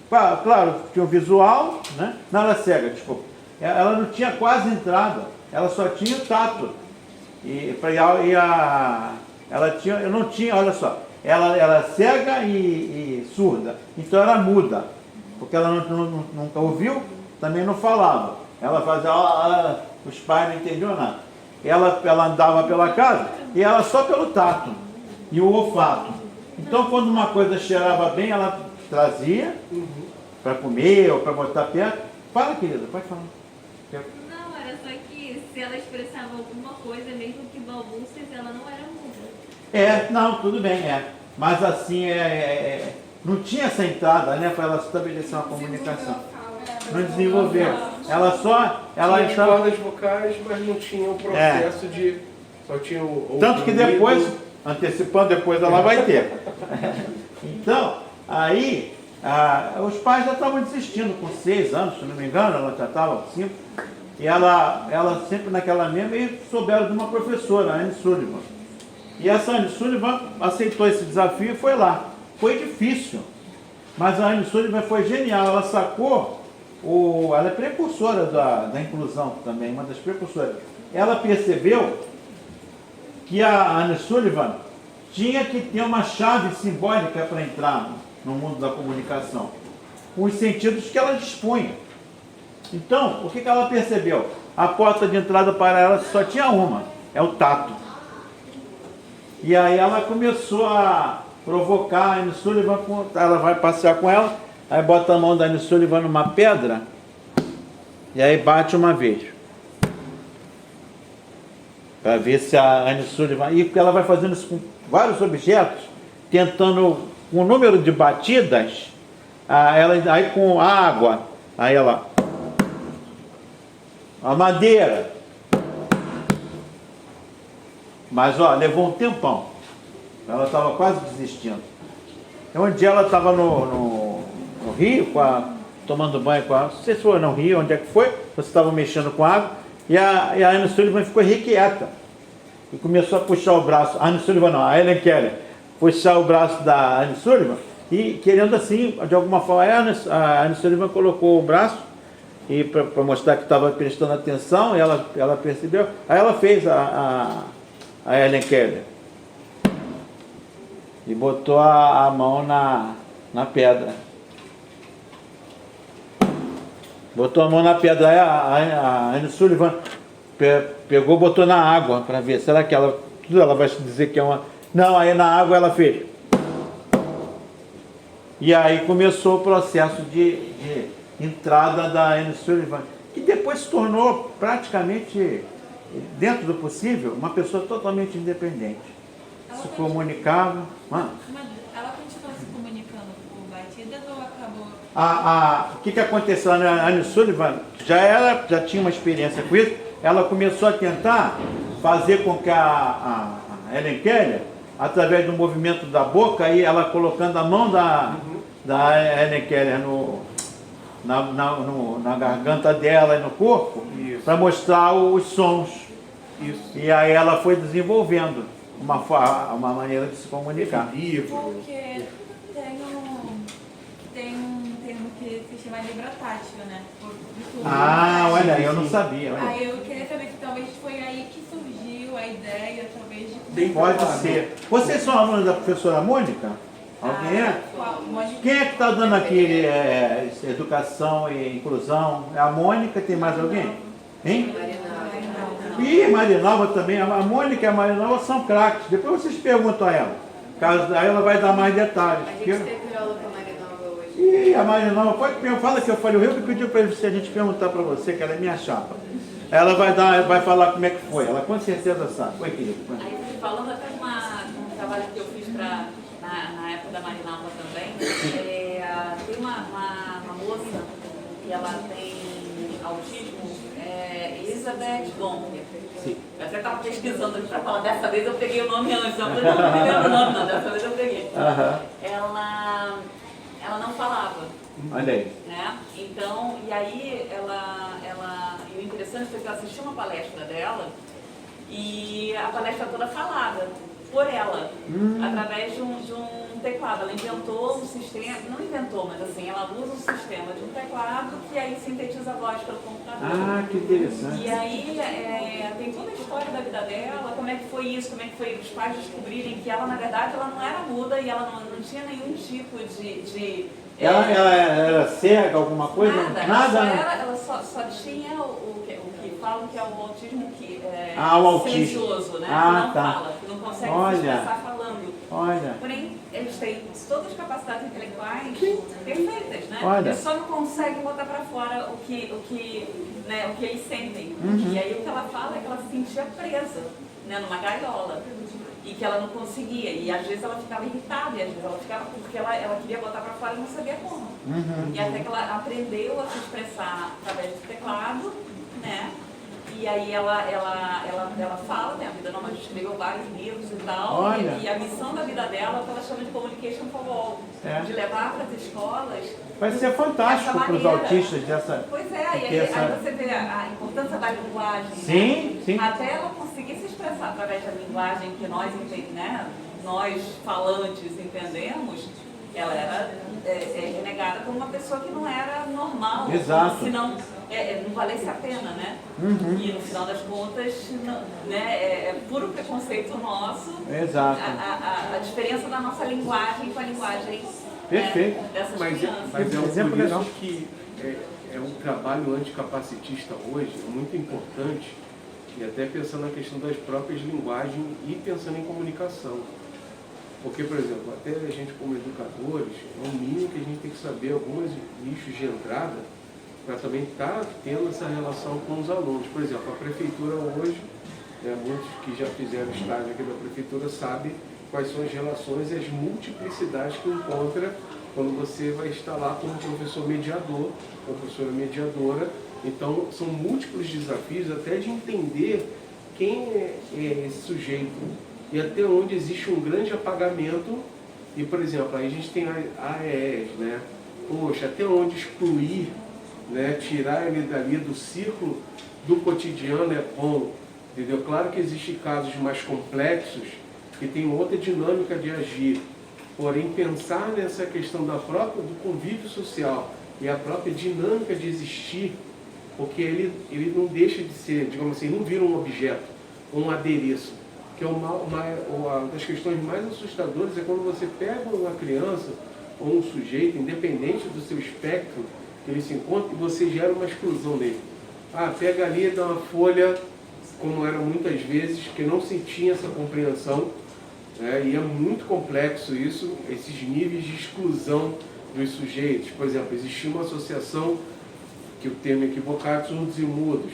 Claro, tinha o visual, né? Não, ela é cega, desculpa. Ela não tinha quase entrada, ela só tinha o tato. Ela tinha, eu não tinha, olha só, ela era cega e surda, então ela muda, porque ela nunca ouviu, também não falava. Ela fazia, os pais não entendiam nada. Ela andava pela casa e ela só pelo tato e o olfato. Então, quando uma coisa cheirava bem, ela trazia para comer ou para botar perto. Fala, querida, pode falar. Não, era só que se ela expressava alguma coisa, mesmo que balbúcias, ela não era muda. Não, tudo bem, Mas assim, não tinha essa entrada, né, para ela estabelecer uma comunicação. Não desenvolveu. Ela tinha estava... cordas vocais, mas não tinha o processo de... Só tinha o Tanto que depois, antecipando, depois ela vai ter. Então, aí, os pais já estavam desistindo com 6 anos, se não me engano, ela já estava com 5. E ela sempre naquela mesma, e souberam de uma professora, a Anne Sullivan. E essa Anne Sullivan aceitou esse desafio e foi lá. Foi difícil. Mas a Anne Sullivan foi genial, ela sacou, ela é precursora da inclusão também, uma das precursoras. Ela percebeu que a Anne Sullivan tinha que ter uma chave simbólica para entrar no mundo da comunicação, com os sentidos que ela dispunha. Então, o que ela percebeu? A porta de entrada para ela só tinha uma, é o tato. E aí ela começou a provocar a Anne Sullivan, ela vai passear com ela, aí bota a mão da Anne Sullivan numa pedra, e aí bate uma vez. Para ver se a Anne Sullivan... E ela vai fazendo isso com vários objetos, tentando, com o número de batidas, aí com a água, aí ela... A madeira. Mas, ó, levou um tempão. Ela estava quase desistindo. Um dia ela estava no rio, tomando banho com a... Não sei se foi no rio, onde é que foi. Você estava mexendo com água. E a Anne Sullivan ficou irrequieta. E começou a puxar o braço. A Anne Sullivan não, a Helen Keller. Puxar o braço da Anne Sullivan. E querendo assim, de alguma forma, a Anne Sullivan colocou o braço. E para mostrar que estava prestando atenção, ela percebeu. Aí ela fez a Helen Keller. E botou a mão na pedra. Botou a mão na pedra. Aí a Anne Sullivan pegou, botou na água para ver. Será que ela vai dizer que é uma... Não, aí na água ela fez. E aí começou o processo de entrada da Anne Sullivan, que depois se tornou praticamente, dentro do possível, uma pessoa totalmente independente. Se comunicava. Mas ela continuou se comunicando por batidas ou acabou? O que aconteceu? A Anne Sullivan já tinha uma experiência com isso. Ela começou a tentar fazer com que a Helen Keller, através do movimento da boca, e ela colocando a mão da Helen Keller na garganta dela e no corpo, para mostrar os sons. Isso. E aí ela foi desenvolvendo uma maneira de se comunicar. Porque tem um termo que se chama libra-tátil, né? Olha, eu não sabia. Olha. Aí eu queria saber que talvez foi aí que surgiu a ideia, talvez, de... Bem Pode claro. ser. Vocês são alunos da professora Mônica? Alguém é? Quem é que está dando aqui educação e inclusão? É a Mônica? Tem mais alguém? Hein? E Marinalva também. A Mônica e a Marinalva são craques. Depois vocês perguntam a ela. Aí ela vai dar mais detalhes. A gente teve aula com a Marinalva hoje. E a Marinalva, fala que eu falei, o Rio que pediu para a gente perguntar para você, que ela é minha chapa. Ela vai falar como é que foi. Ela com certeza sabe. Oi, querido. Aí, falando até de um trabalho que eu fiz na época da Marinalva também, tem uma moça que ela tem autismo, Elizabeth Gomper. Sim. Eu até estava pesquisando para falar, dessa vez eu peguei o nome antes, eu falei, não me lembro o nome, não, dessa vez eu peguei. Ela não falava. Olha aí. Né? Então, e aí e o interessante foi que eu assisti uma palestra dela e a palestra toda falada por ela, através de um teclado. Ela inventou um sistema, não inventou, mas assim, ela usa um sistema de um teclado que aí sintetiza a voz pelo computador. Que interessante. E aí tem toda a história da vida dela, como é que foi isso, como é que foi os pais descobrirem que ela, na verdade, ela não era muda e ela não tinha nenhum tipo de Ela era cega, alguma coisa? Nada. Ela só tinha o que falam que é o autismo o autismo. silencioso, né? Que não tá. fala, que não consegue se expressar falando. Olha. Porém, eles têm todas as capacidades intelectuais perfeitas, né? Olha. Eles só não conseguem botar para fora o que eles sentem. E aí o que ela fala é que ela se sentia presa, né, numa gaiola. E que ela não conseguia. E às vezes ela ficava irritada, e às vezes ela ficava porque ela queria botar para fora e não sabia como. E até que ela aprendeu a se expressar através do teclado, né? E aí ela fala, né? A Vida Nômade escreveu vários livros e tal. Olha. E a missão da vida dela é o que ela chama de Communication for All. De levar para as escolas. Vai ser fantástico para os autistas dessa... Pois é, e aí você vê a importância da linguagem. Sim, né? sim. Até ela conseguir se expressar através da linguagem que nós falantes entendemos, ela era renegada como uma pessoa que não era normal, Exato. como se não valesse a pena, né? E no final das contas, né, é puro preconceito nosso. Exato. A diferença da nossa linguagem com a linguagem Perfeito. dessas Mas crianças. é um Exemplo por isso legal. que é um trabalho anticapacitista hoje, é muito importante, e até pensando na questão das próprias linguagens e pensando em comunicação. Porque, por exemplo, até a gente como educadores, é um mínimo que a gente tem que saber alguns nichos de entrada para também estar tendo essa relação com os alunos. Por exemplo, a prefeitura hoje, muitos que já fizeram estágio aqui da prefeitura sabem quais são as relações e as multiplicidades que encontra quando você vai estar lá como professor mediador ou professora mediadora. Então, são múltiplos desafios até de entender quem é esse sujeito e até onde existe um grande apagamento. E, por exemplo, aí a gente tem a AES, né? Poxa, até onde excluir, né? Tirar ele dali do círculo do cotidiano é bom, entendeu? Claro que existem casos mais complexos que tem outra dinâmica de agir, porém pensar nessa questão do convívio social e a própria dinâmica de existir, porque ele não deixa de ser, digamos assim, não vira um objeto, um adereço, que é uma das questões mais assustadoras é quando você pega uma criança ou um sujeito, independente do seu espectro que ele se encontra, e você gera uma exclusão dele. Pega ali e dá uma folha, como era muitas vezes, que não se tinha essa compreensão, e é muito complexo isso, esses níveis de exclusão dos sujeitos. Por exemplo, existia uma associação, que o termo é equivocado, surdos e mudos,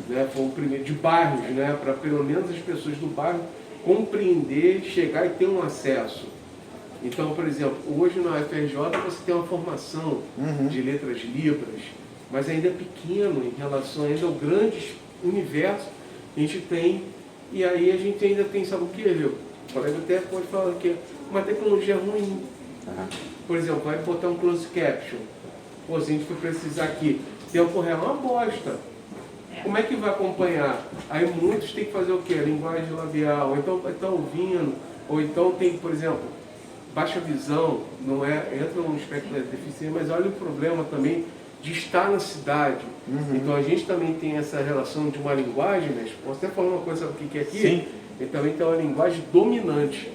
né? Foi o primeiro, de bairros, né? Para pelo menos as pessoas do bairro compreender, chegar e ter um acesso. Então, por exemplo, hoje na UFRJ você tem uma formação de letras libras, mas ainda é pequeno em relação ainda ao grande universo que a gente tem, e aí a gente ainda tem, sabe o que, viu? O colega até pode falar que é uma tecnologia ruim. Por exemplo, vai botar um closed caption. Pô, se a gente for precisar aqui, tempo real é uma bosta. Como é que vai acompanhar? Aí muitos têm que fazer o quê? Linguagem labial, ou então vai estar ouvindo, ou então tem, por exemplo, baixa visão, não entra no espectro da deficiência, mas olha o problema também de estar na cidade. Então a gente também tem essa relação de uma linguagem, mas posso até falar uma coisa, sabe o que é aqui? Sim. Ele também tem uma linguagem dominante.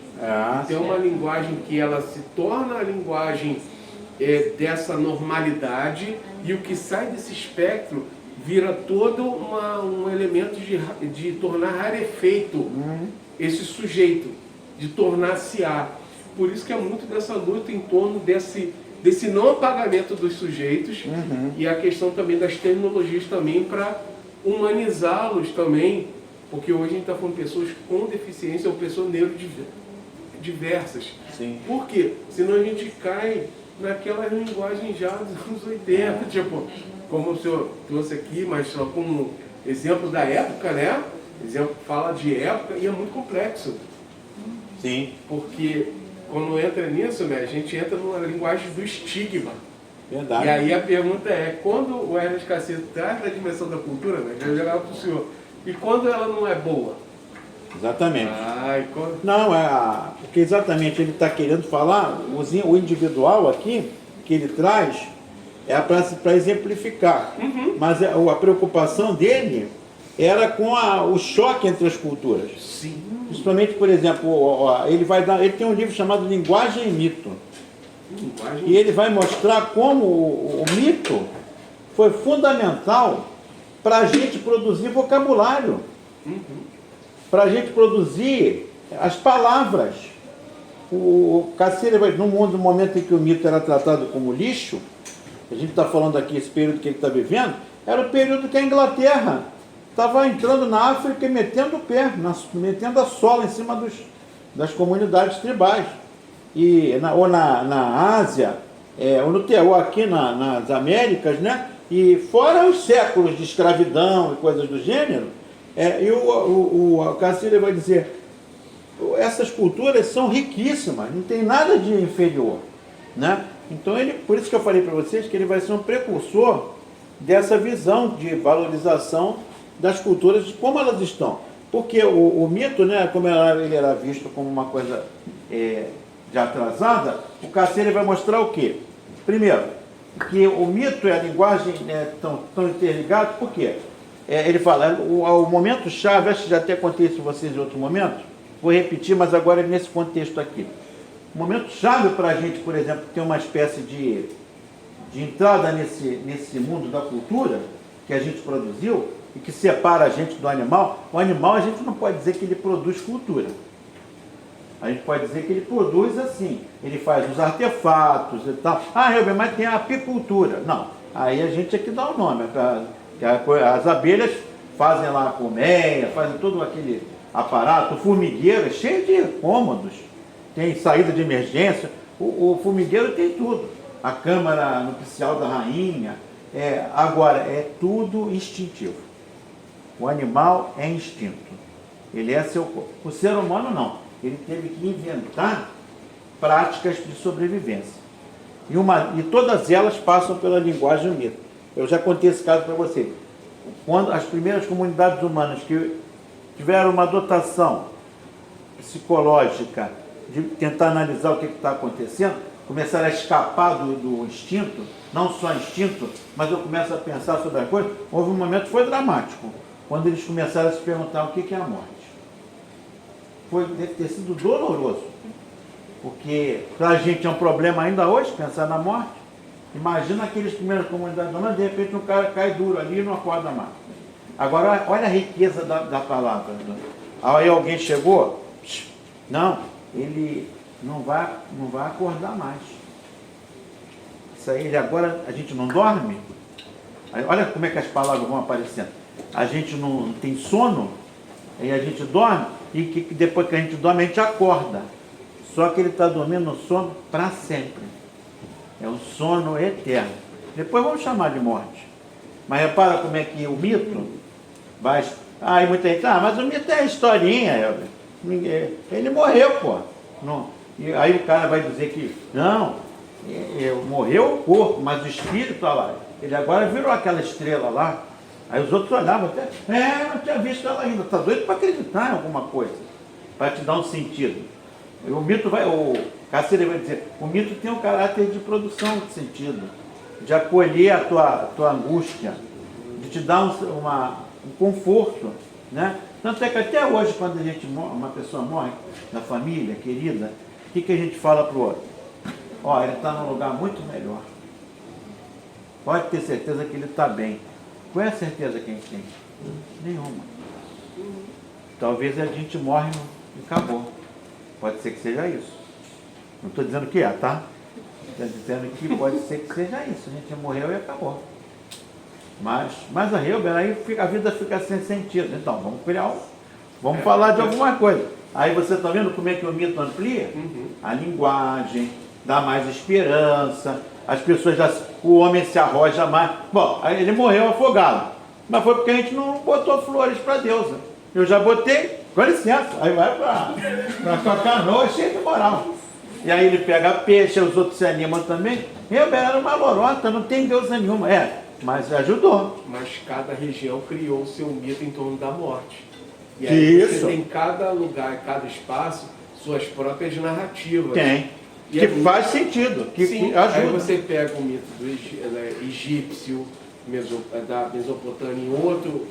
Tem uma linguagem que ela se torna a linguagem dessa normalidade, e o que sai desse espectro vira todo um elemento de tornar rarefeito esse sujeito, de tornar-se-á. Por isso que é muito dessa luta em torno desse não apagamento dos sujeitos e a questão também das tecnologias também para humanizá-los também, porque hoje a gente está falando de pessoas com deficiência ou pessoas neurodiversas. Sim. Por quê? Senão a gente cai naquela linguagem já dos anos 80, tipo, como o senhor trouxe aqui, mas só como exemplo da época, né? Exemplo fala de época e é muito complexo. Sim. Porque quando entra nisso, né, a gente entra numa linguagem do estigma. Verdade. E aí a pergunta é, quando o Ernest Cacete traz a dimensão da cultura, né, já jogava para o senhor, e quando ela não é boa? Exatamente. Quando... Não, porque exatamente ele está querendo falar, o individual aqui, que ele traz, é para exemplificar. Mas a preocupação dele era com o choque entre as culturas. Sim. Principalmente, por exemplo, ele tem um livro chamado Linguagem e Mito. Linguagem... E ele vai mostrar como o mito foi fundamental para a gente produzir vocabulário. Para a gente produzir as palavras. O Cacilha, no momento em que o mito era tratado como lixo, a gente está falando aqui, esse período que ele está vivendo, era o período que a Inglaterra estava entrando na África e metendo o pé, metendo a sola em cima das comunidades tribais. Ou na Ásia, ou aqui nas Américas, né? E fora os séculos de escravidão e coisas do gênero, e o Cacilha vai dizer, essas culturas são riquíssimas, não tem nada de inferior, né? Então, por isso que eu falei para vocês que ele vai ser um precursor dessa visão de valorização das culturas, de como elas estão. Porque o mito, né, como ele era visto como uma coisa de atrasada, o Cassini vai mostrar o quê? Primeiro, que o mito e a linguagem estão interligados, por quê? Ele fala, o momento-chave, acho que já até contei isso para vocês em outro momento, vou repetir, mas agora nesse contexto aqui. O momento-chave para a gente, por exemplo, ter uma espécie de entrada nesse mundo da cultura que a gente produziu e que separa a gente do animal, o animal a gente não pode dizer que ele produz cultura. A gente pode dizer que ele produz assim, ele faz os artefatos e tal. Ah, mas tem a apicultura. Não, aí a gente é que dá o nome. As abelhas fazem lá a colmeia, fazem todo aquele aparato, o formigueiro é cheio de cômodos, tem saída de emergência, o formigueiro tem tudo. A câmara nupcial da rainha, agora é tudo instintivo. O animal é instinto, ele é seu corpo. O ser humano não. Ele teve que inventar práticas de sobrevivência. E todas elas passam pela linguagem do mito. Eu já contei esse caso para você. Quando as primeiras comunidades humanas que tiveram uma dotação psicológica de tentar analisar o que está acontecendo, começaram a escapar do instinto, não só instinto, mas eu começo a pensar sobre as coisas. Houve um momento que foi dramático, quando eles começaram a se perguntar o que é a morte. Deve ter sido doloroso, porque para a gente é um problema ainda hoje pensar na morte. Imagina aqueles primeiras comunidades humanas, de repente um cara cai duro ali e não acorda mais. Agora, olha a riqueza da palavra. Aí alguém chegou, não, ele não vai acordar mais. Isso aí, agora a gente não dorme. Aí, olha como é que as palavras vão aparecendo. A gente não tem sono, aí a gente dorme, e que depois que a gente dorme, a gente acorda. Só que ele está dormindo no sono para sempre. É um sono eterno. Depois vamos chamar de morte. Mas repara como é que o mito vai... Aí muita gente, mas o mito é historinha, Elber. Ele morreu, pô. Não. E aí o cara vai dizer que, não, morreu o corpo, mas o espírito está lá. Ele agora virou aquela estrela lá. Aí os outros olhavam até, não tinha visto ela ainda, está doido para acreditar em alguma coisa, para te dar um sentido. E o mito o Cassini vai dizer, o mito tem um caráter de produção de sentido, de acolher a tua angústia, de te dar um conforto, né? Tanto é que até hoje, quando uma pessoa morre na família, querida, o que a gente fala para o outro? Ele está num lugar muito melhor. Pode ter certeza que ele está bem. Qual é a certeza que a gente tem? Nenhuma. Talvez a gente morre e acabou. Pode ser que seja isso. Não estou dizendo que tá? Estou dizendo que pode ser que seja isso. A gente morreu e acabou. Mas a Hilber, aí a vida fica sem sentido. Então, vamos falar de alguma coisa. Aí você está vendo como é que o mito amplia? A linguagem, dá mais esperança. As pessoas o homem se arroja mais. Bom, aí ele morreu afogado. Mas foi porque a gente não botou flores para a deusa. Eu já botei, com licença, aí vai para a canoa cheia de moral. E aí ele pega peixe, os outros se animam também. Eu era uma lorota, não tem deusa nenhuma. Mas ajudou. Mas cada região criou o seu mito em torno da morte. E aí você tem cada lugar, cada espaço, suas próprias narrativas. Tem. Que faz sentido, que ajuda. Aí você pega o mito do egípcio, da Mesopotâmia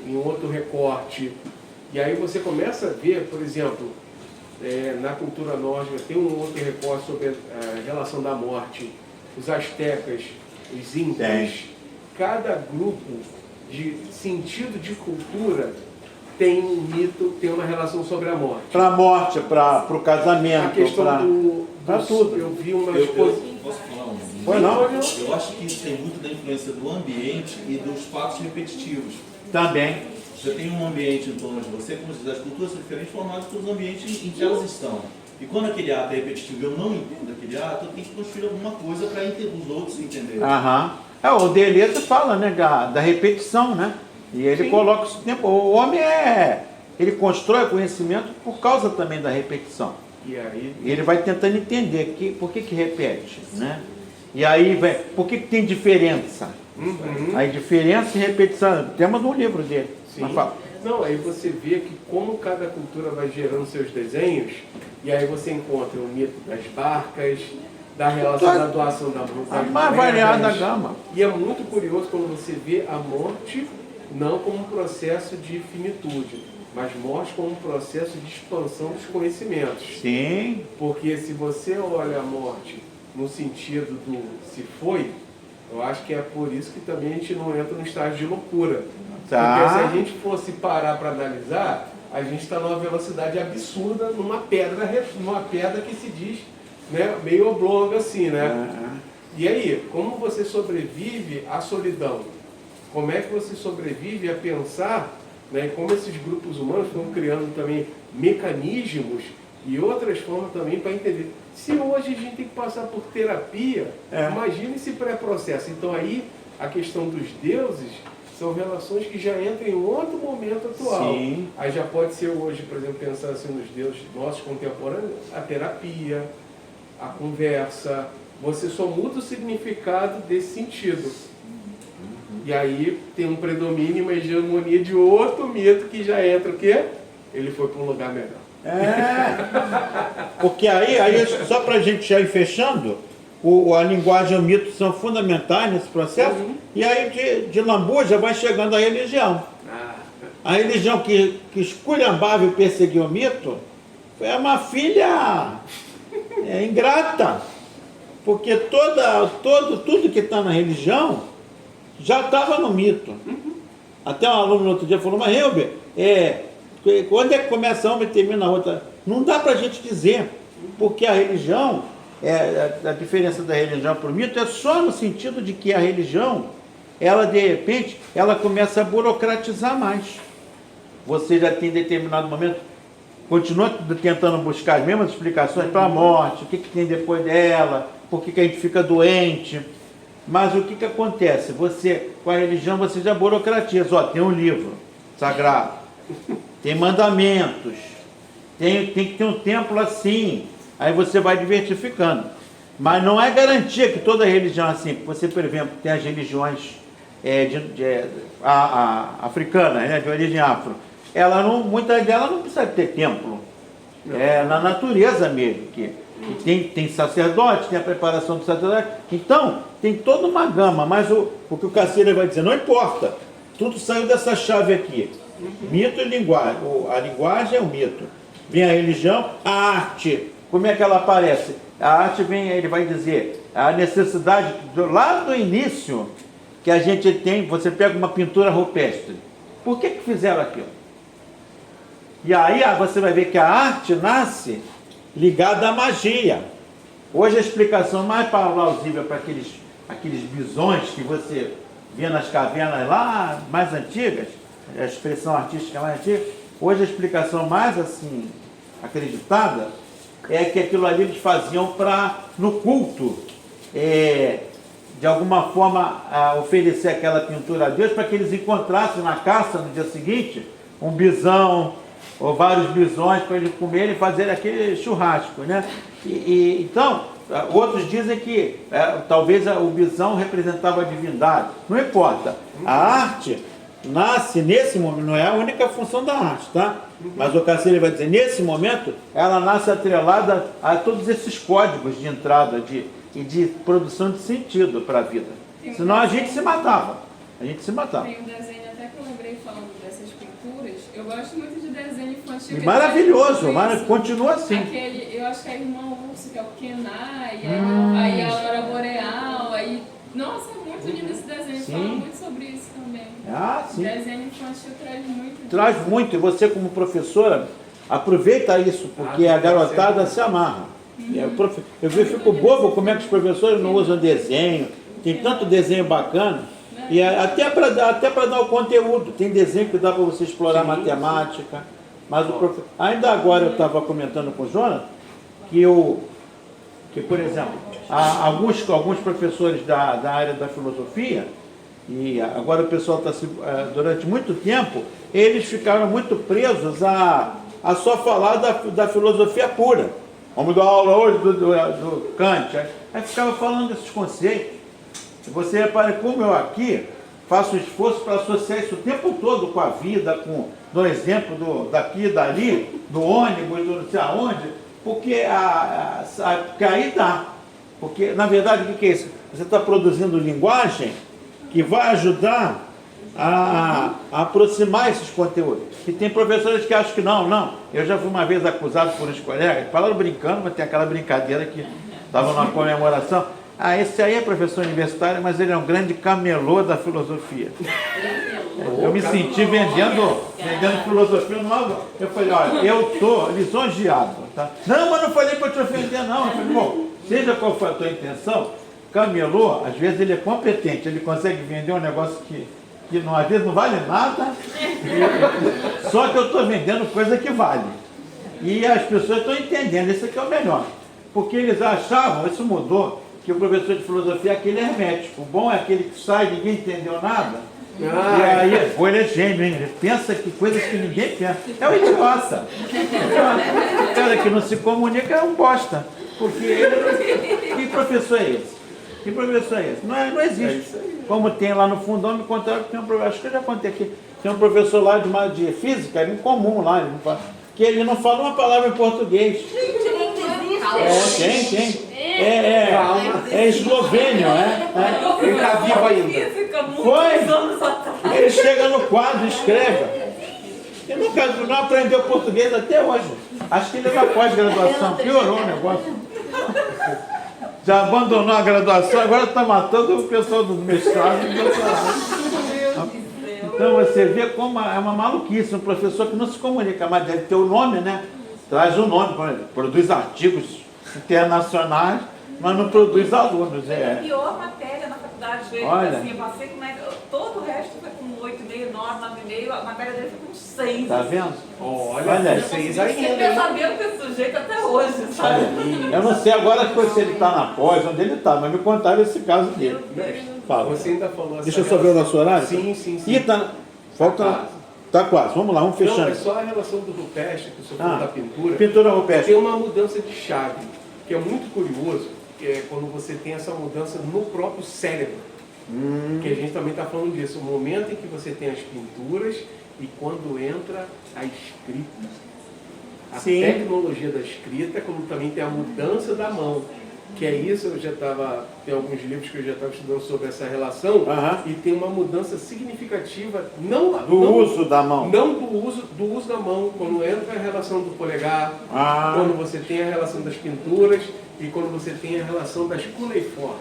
em outro recorte. E aí você começa a ver, por exemplo, na cultura nórdica tem um outro recorte sobre a relação da morte. Os astecas, os incas, cada grupo de sentido de cultura tem um mito, tem uma relação sobre a morte. Para a morte, para o casamento, a questão para tudo. Eu vi uma exposição. Posso falar um? Foi não? Eu acho que isso tem muito da influência do ambiente e dos fatos repetitivos. Também. Você tem um ambiente em torno de você, como se diz, as culturas são diferentes formadas pelos ambientes em que elas estão. E quando aquele ato é repetitivo e eu não entendo aquele ato, eu tenho que construir alguma coisa para os outros entenderem. O Deleuze fala, né, da repetição, né? E ele coloca isso tempo. O homem ele constrói conhecimento por causa também da repetição. E aí ele vai tentando entender por que repete, né? E aí por que tem diferença? Aí diferença e repetição, tema do livro dele. Não, aí você vê que como cada cultura vai gerando seus desenhos, e aí você encontra o mito das barcas, da relação da doação da A mais variada gama. E é muito curioso quando você vê a morte não como um processo de finitude, mas morte como um processo de expansão dos conhecimentos. Sim. Porque se você olha a morte no sentido do se foi, eu acho que é por isso que também a gente não entra no estágio de loucura. Tá. Porque se a gente fosse parar para analisar, a gente está numa velocidade absurda numa pedra que se diz, né, meio oblonga assim, né? E aí, como você sobrevive à solidão? Como é que você sobrevive a pensar, né, como esses grupos humanos estão criando também mecanismos e outras formas também para entender. Se hoje a gente tem que passar por terapia, imagine esse pré-processo. Então aí a questão dos deuses são relações que já entram em outro momento atual. Sim. Aí já pode ser hoje, por exemplo, pensar assim nos deuses nossos contemporâneos, a terapia, a conversa. Você só muda o significado desse sentido. E aí tem um predomínio, uma hegemonia de outro mito que já entra o quê? Ele foi para um lugar melhor. Porque aí só para a gente já ir fechando, a linguagem e o mito são fundamentais nesse processo, e aí de lambuja vai chegando a religião. A religião que esculhambava e perseguiu o mito foi uma filha ingrata, porque tudo que está na religião já estava no mito. Até um aluno no outro dia falou, mas Helber, quando é que começa uma e termina a outra? Não dá para a gente dizer, porque a religião, a diferença da religião para o mito é só no sentido de que a religião, ela de repente, ela começa a burocratizar mais. Você já tem determinado momento, continua tentando buscar as mesmas explicações para a morte, o que tem depois dela, por que a gente fica doente. Mas o que acontece? Você, com a religião, você já burocratiza. Tem um livro sagrado, tem mandamentos, tem que ter um templo assim. Aí você vai diversificando. Mas não é garantia que toda religião é assim. Você, por exemplo, tem as religiões africanas, né, de origem afro. Muitas delas não precisam ter templo. É na natureza mesmo. Que tem sacerdote, tem a preparação do sacerdote. Então, tem toda uma gama. Mas o que o Caceira vai dizer, não importa. Tudo saiu dessa chave aqui. Mito e linguagem. A linguagem é o mito. Vem a religião, a arte. Como é que ela aparece? A arte vem, ele vai dizer, a necessidade, lá do início, que a gente tem, você pega uma pintura rupestre. Por que fizeram aquilo? E aí você vai ver que a arte nasce ligada à magia. Hoje a explicação mais plausível para aqueles bisões que você vê nas cavernas lá, mais antigas, a expressão artística mais antiga, hoje a explicação mais assim, acreditada, é que aquilo ali eles faziam no culto, de alguma forma, oferecer aquela pintura a Deus para que eles encontrassem na caça no dia seguinte um bisão ou vários bisões para eles comerem e fazer aquele churrasco, né? Então, outros dizem que talvez o bisão representava a divindade. Não importa. A arte nasce nesse momento, não é a única função da arte, tá? Mas o Caceira vai dizer, nesse momento, ela nasce atrelada a todos esses códigos de entrada e de produção de sentido para a vida. Senão a gente se matava. Tem um desenho até que eu lembrei falando dessas pinturas. Eu gosto muito de desenho infantil. E maravilhoso, continua assim. Eu acho que é a Irmã Urso, que é o Kenai, aí a Aurora Boreal, aí... Nossa, é muito lindo esse desenho, fala muito sobre isso também. Sim. O desenho infantil traz muito. Traz muito, e você como professora, aproveita isso, porque a garotada se amarra. Eu fico bobo como é que os professores não usam desenho, tem tanto desenho bacana, e até para dar o conteúdo, tem desenho que dá para você explorar matemática, mas ainda agora eu estava comentando com o Jonas, que por exemplo, alguns professores da área da filosofia, e agora o pessoal está durante muito tempo, eles ficaram muito presos a só falar da filosofia pura. Vamos dar aula hoje do Kant. Aí ficava falando desses conceitos. Você repara como eu aqui faço esforço para associar isso o tempo todo com a vida, do exemplo daqui e dali, do ônibus, do não sei aonde, porque aí dá. Porque, na verdade, o que é isso? Você está produzindo linguagem que vai ajudar a aproximar esses conteúdos. E tem professores que acham que não. Eu já fui uma vez acusado por uns colegas, falaram brincando, mas tem aquela brincadeira que estava numa comemoração. Esse aí é professor universitário, mas ele é um grande camelô da filosofia. Eu me senti vendendo filosofia no algo. Eu falei, olha, eu estou lisonjeado. Tá? Não, mas não falei para te ofender, não. Eu falei, bom, seja qual for a tua intenção, camelô, às vezes ele é competente, ele consegue vender um negócio que às vezes não vale nada, só que eu estou vendendo coisa que vale. E as pessoas estão entendendo, isso aqui é o melhor. Porque eles achavam, isso mudou, que o professor de filosofia é aquele hermético. O bom é aquele que sai, ninguém entendeu nada. E aí, ele é gênio, hein? Ele pensa que coisas que ninguém pensa. É um idiota. O cara que não se comunica é um bosta. Porque que professor é esse? Que professor é esse? Não existe. Como tem lá no fundão, me contaram que tem um professor, acho que eu já contei aqui, tem um professor lá de física, é incomum lá, que ele não fala uma palavra em português. Tem. É eslovênio, Ele está vivo ainda. Foi. Ele chega no quadro e escreve. Ele nunca não aprendeu português até hoje. Acho que ele é na pós-graduação, piorou o negócio. Já abandonou a graduação, agora está matando o pessoal do mestrado e do doutorado. Então você vê como é uma maluquice, um professor que não se comunica, mas deve ter o nome, né? Traz o nome, produz artigos internacionais, mas não produz alunos. É a pior matéria na faculdade dele. Olha. Assim, eu passei todo o resto foi com 8,5, 9, 9,5, a matéria dele foi com 6. Tá vendo? Olha, 6 ainda. Eu tenho sabendo desse sujeito até hoje, sabe? Eu não sei agora se ele está na pós, onde ele está, mas me contaram esse caso dele. Fala. Você ainda falou Deixa eu só ver o nosso horário. Sim. Ih, falta. Tá quase. Vamos lá, vamos fechando. Não, é só a relação do rupestre, que o senhor falou da pintura. Pintura rupestre. Tem uma mudança de chave, que é muito curioso, que é quando você tem essa mudança no próprio cérebro. Que a gente também está falando disso. O momento em que você tem as pinturas e quando entra a escrita. A tecnologia da escrita, como também tem a mudança da mão. Que é isso, eu já estava, tem alguns livros que eu já estava estudando sobre essa relação, e tem uma mudança significativa, uso da mão. Não do uso da mão, quando entra a relação do polegar, quando você tem a relação das pinturas e quando você tem a relação das cuneiformes,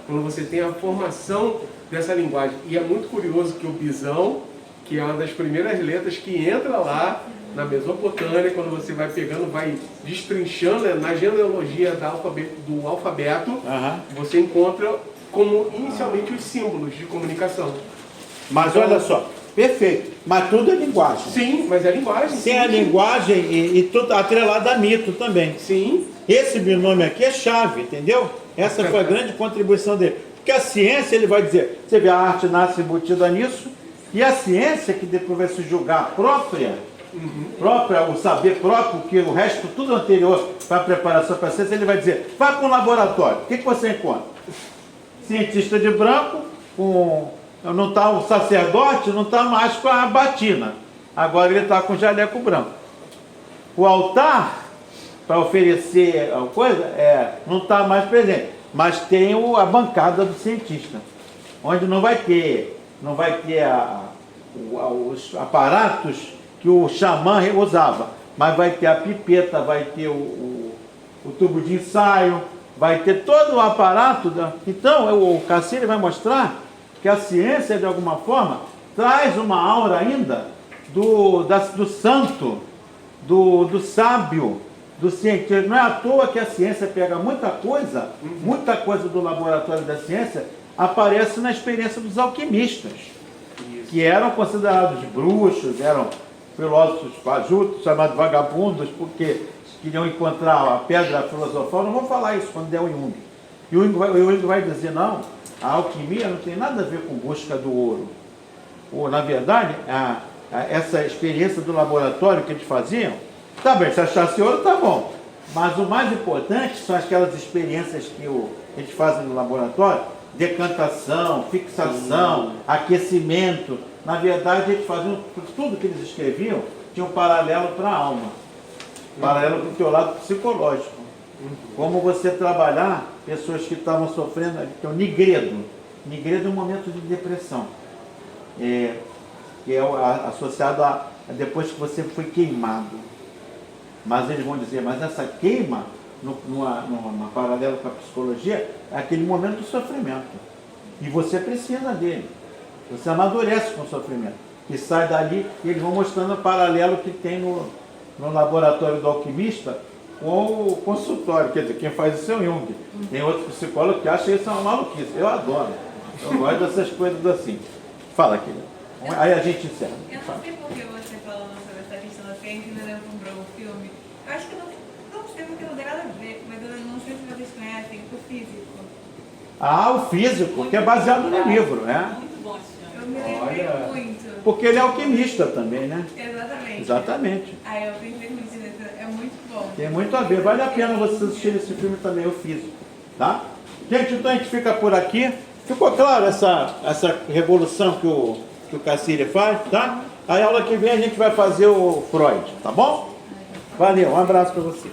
quando você tem a formação dessa linguagem. E é muito curioso que o bisão, que é uma das primeiras letras que entra lá, na Mesopotâmia, quando você vai pegando, vai destrinchando na genealogia do alfabeto, você encontra como inicialmente os símbolos de comunicação. Mas então, olha só, perfeito, mas tudo é linguagem. Sim, mas é linguagem. Tem a linguagem e tudo atrelado a mito também. Sim. Esse binômio aqui é chave, entendeu? Essa foi a grande contribuição dele. Porque a ciência, ele vai dizer, você vê, a arte nasce embutida nisso, e a ciência, que depois vai se julgar própria, o saber próprio, que o resto, tudo anterior para a preparação para a ciência, ele vai dizer, vai para um laboratório, o que você encontra? Cientista de branco, não está o sacerdote, não está mais com a batina, agora ele está com o jaleco branco. O altar, para oferecer a coisa, não está mais presente, mas tem a bancada do cientista, onde não vai ter os aparatos que o xamã usava, mas vai ter a pipeta, vai ter o tubo de ensaio, vai ter todo o aparato. Então, o Cassini vai mostrar que a ciência, de alguma forma, traz uma aura ainda do santo, do sábio, do cientista. Não é à toa que a ciência pega muita coisa do laboratório da ciência, aparece na experiência dos alquimistas, que eram considerados bruxos, eram filósofos fajutos, chamados vagabundos, porque queriam encontrar a pedra filosofal. Não vou falar isso quando der o Jung. E o Jung vai dizer, não, a alquimia não tem nada a ver com busca do ouro. Na verdade, essa experiência do laboratório que eles faziam, tá bem, se achasse ouro, tá bom. Mas o mais importante são aquelas experiências que eles fazem no laboratório, decantação, fixação, aquecimento. Na verdade, eles faziam tudo que eles escreviam tinha um paralelo para a alma, paralelo para o teu lado psicológico. Como você trabalhar pessoas que estavam sofrendo, então, nigredo. Nigredo é um momento de depressão, que é associado a depois que você foi queimado. Mas eles vão dizer, mas essa queima, numa paralela com a psicologia, é aquele momento de sofrimento. E você precisa dele. Você amadurece com o sofrimento. E sai dali, e eles vão mostrando o paralelo que tem no laboratório do alquimista com o consultório. Quer dizer, quem faz isso é o Jung. Tem outro psicólogo que acha isso uma maluquice. Eu adoro. Eu gosto dessas coisas assim. Fala, querida. Aí a gente encerra. Eu não sei por que você falando sobre essa questão da ciência e ainda não comprou o filme. Eu acho que não sei porque não tem nada a ver, mas eu não sei se vocês conhecem o físico. Ah, o físico, que é baseado no livro, né? Muito bom esse filme. Eu me lembrei Olha. muito. Porque ele é alquimista também, né? Exatamente. Exatamente. Aí eu pensei muito nisso. É muito bom. Tem muito a ver. Vale a pena você assistir esse filme também, o físico. Tá? Gente, então a gente fica por aqui. Ficou claro essa revolução que o Cassiri faz, tá? Aí a aula que vem a gente vai fazer o Freud, tá bom? Valeu, um abraço para você.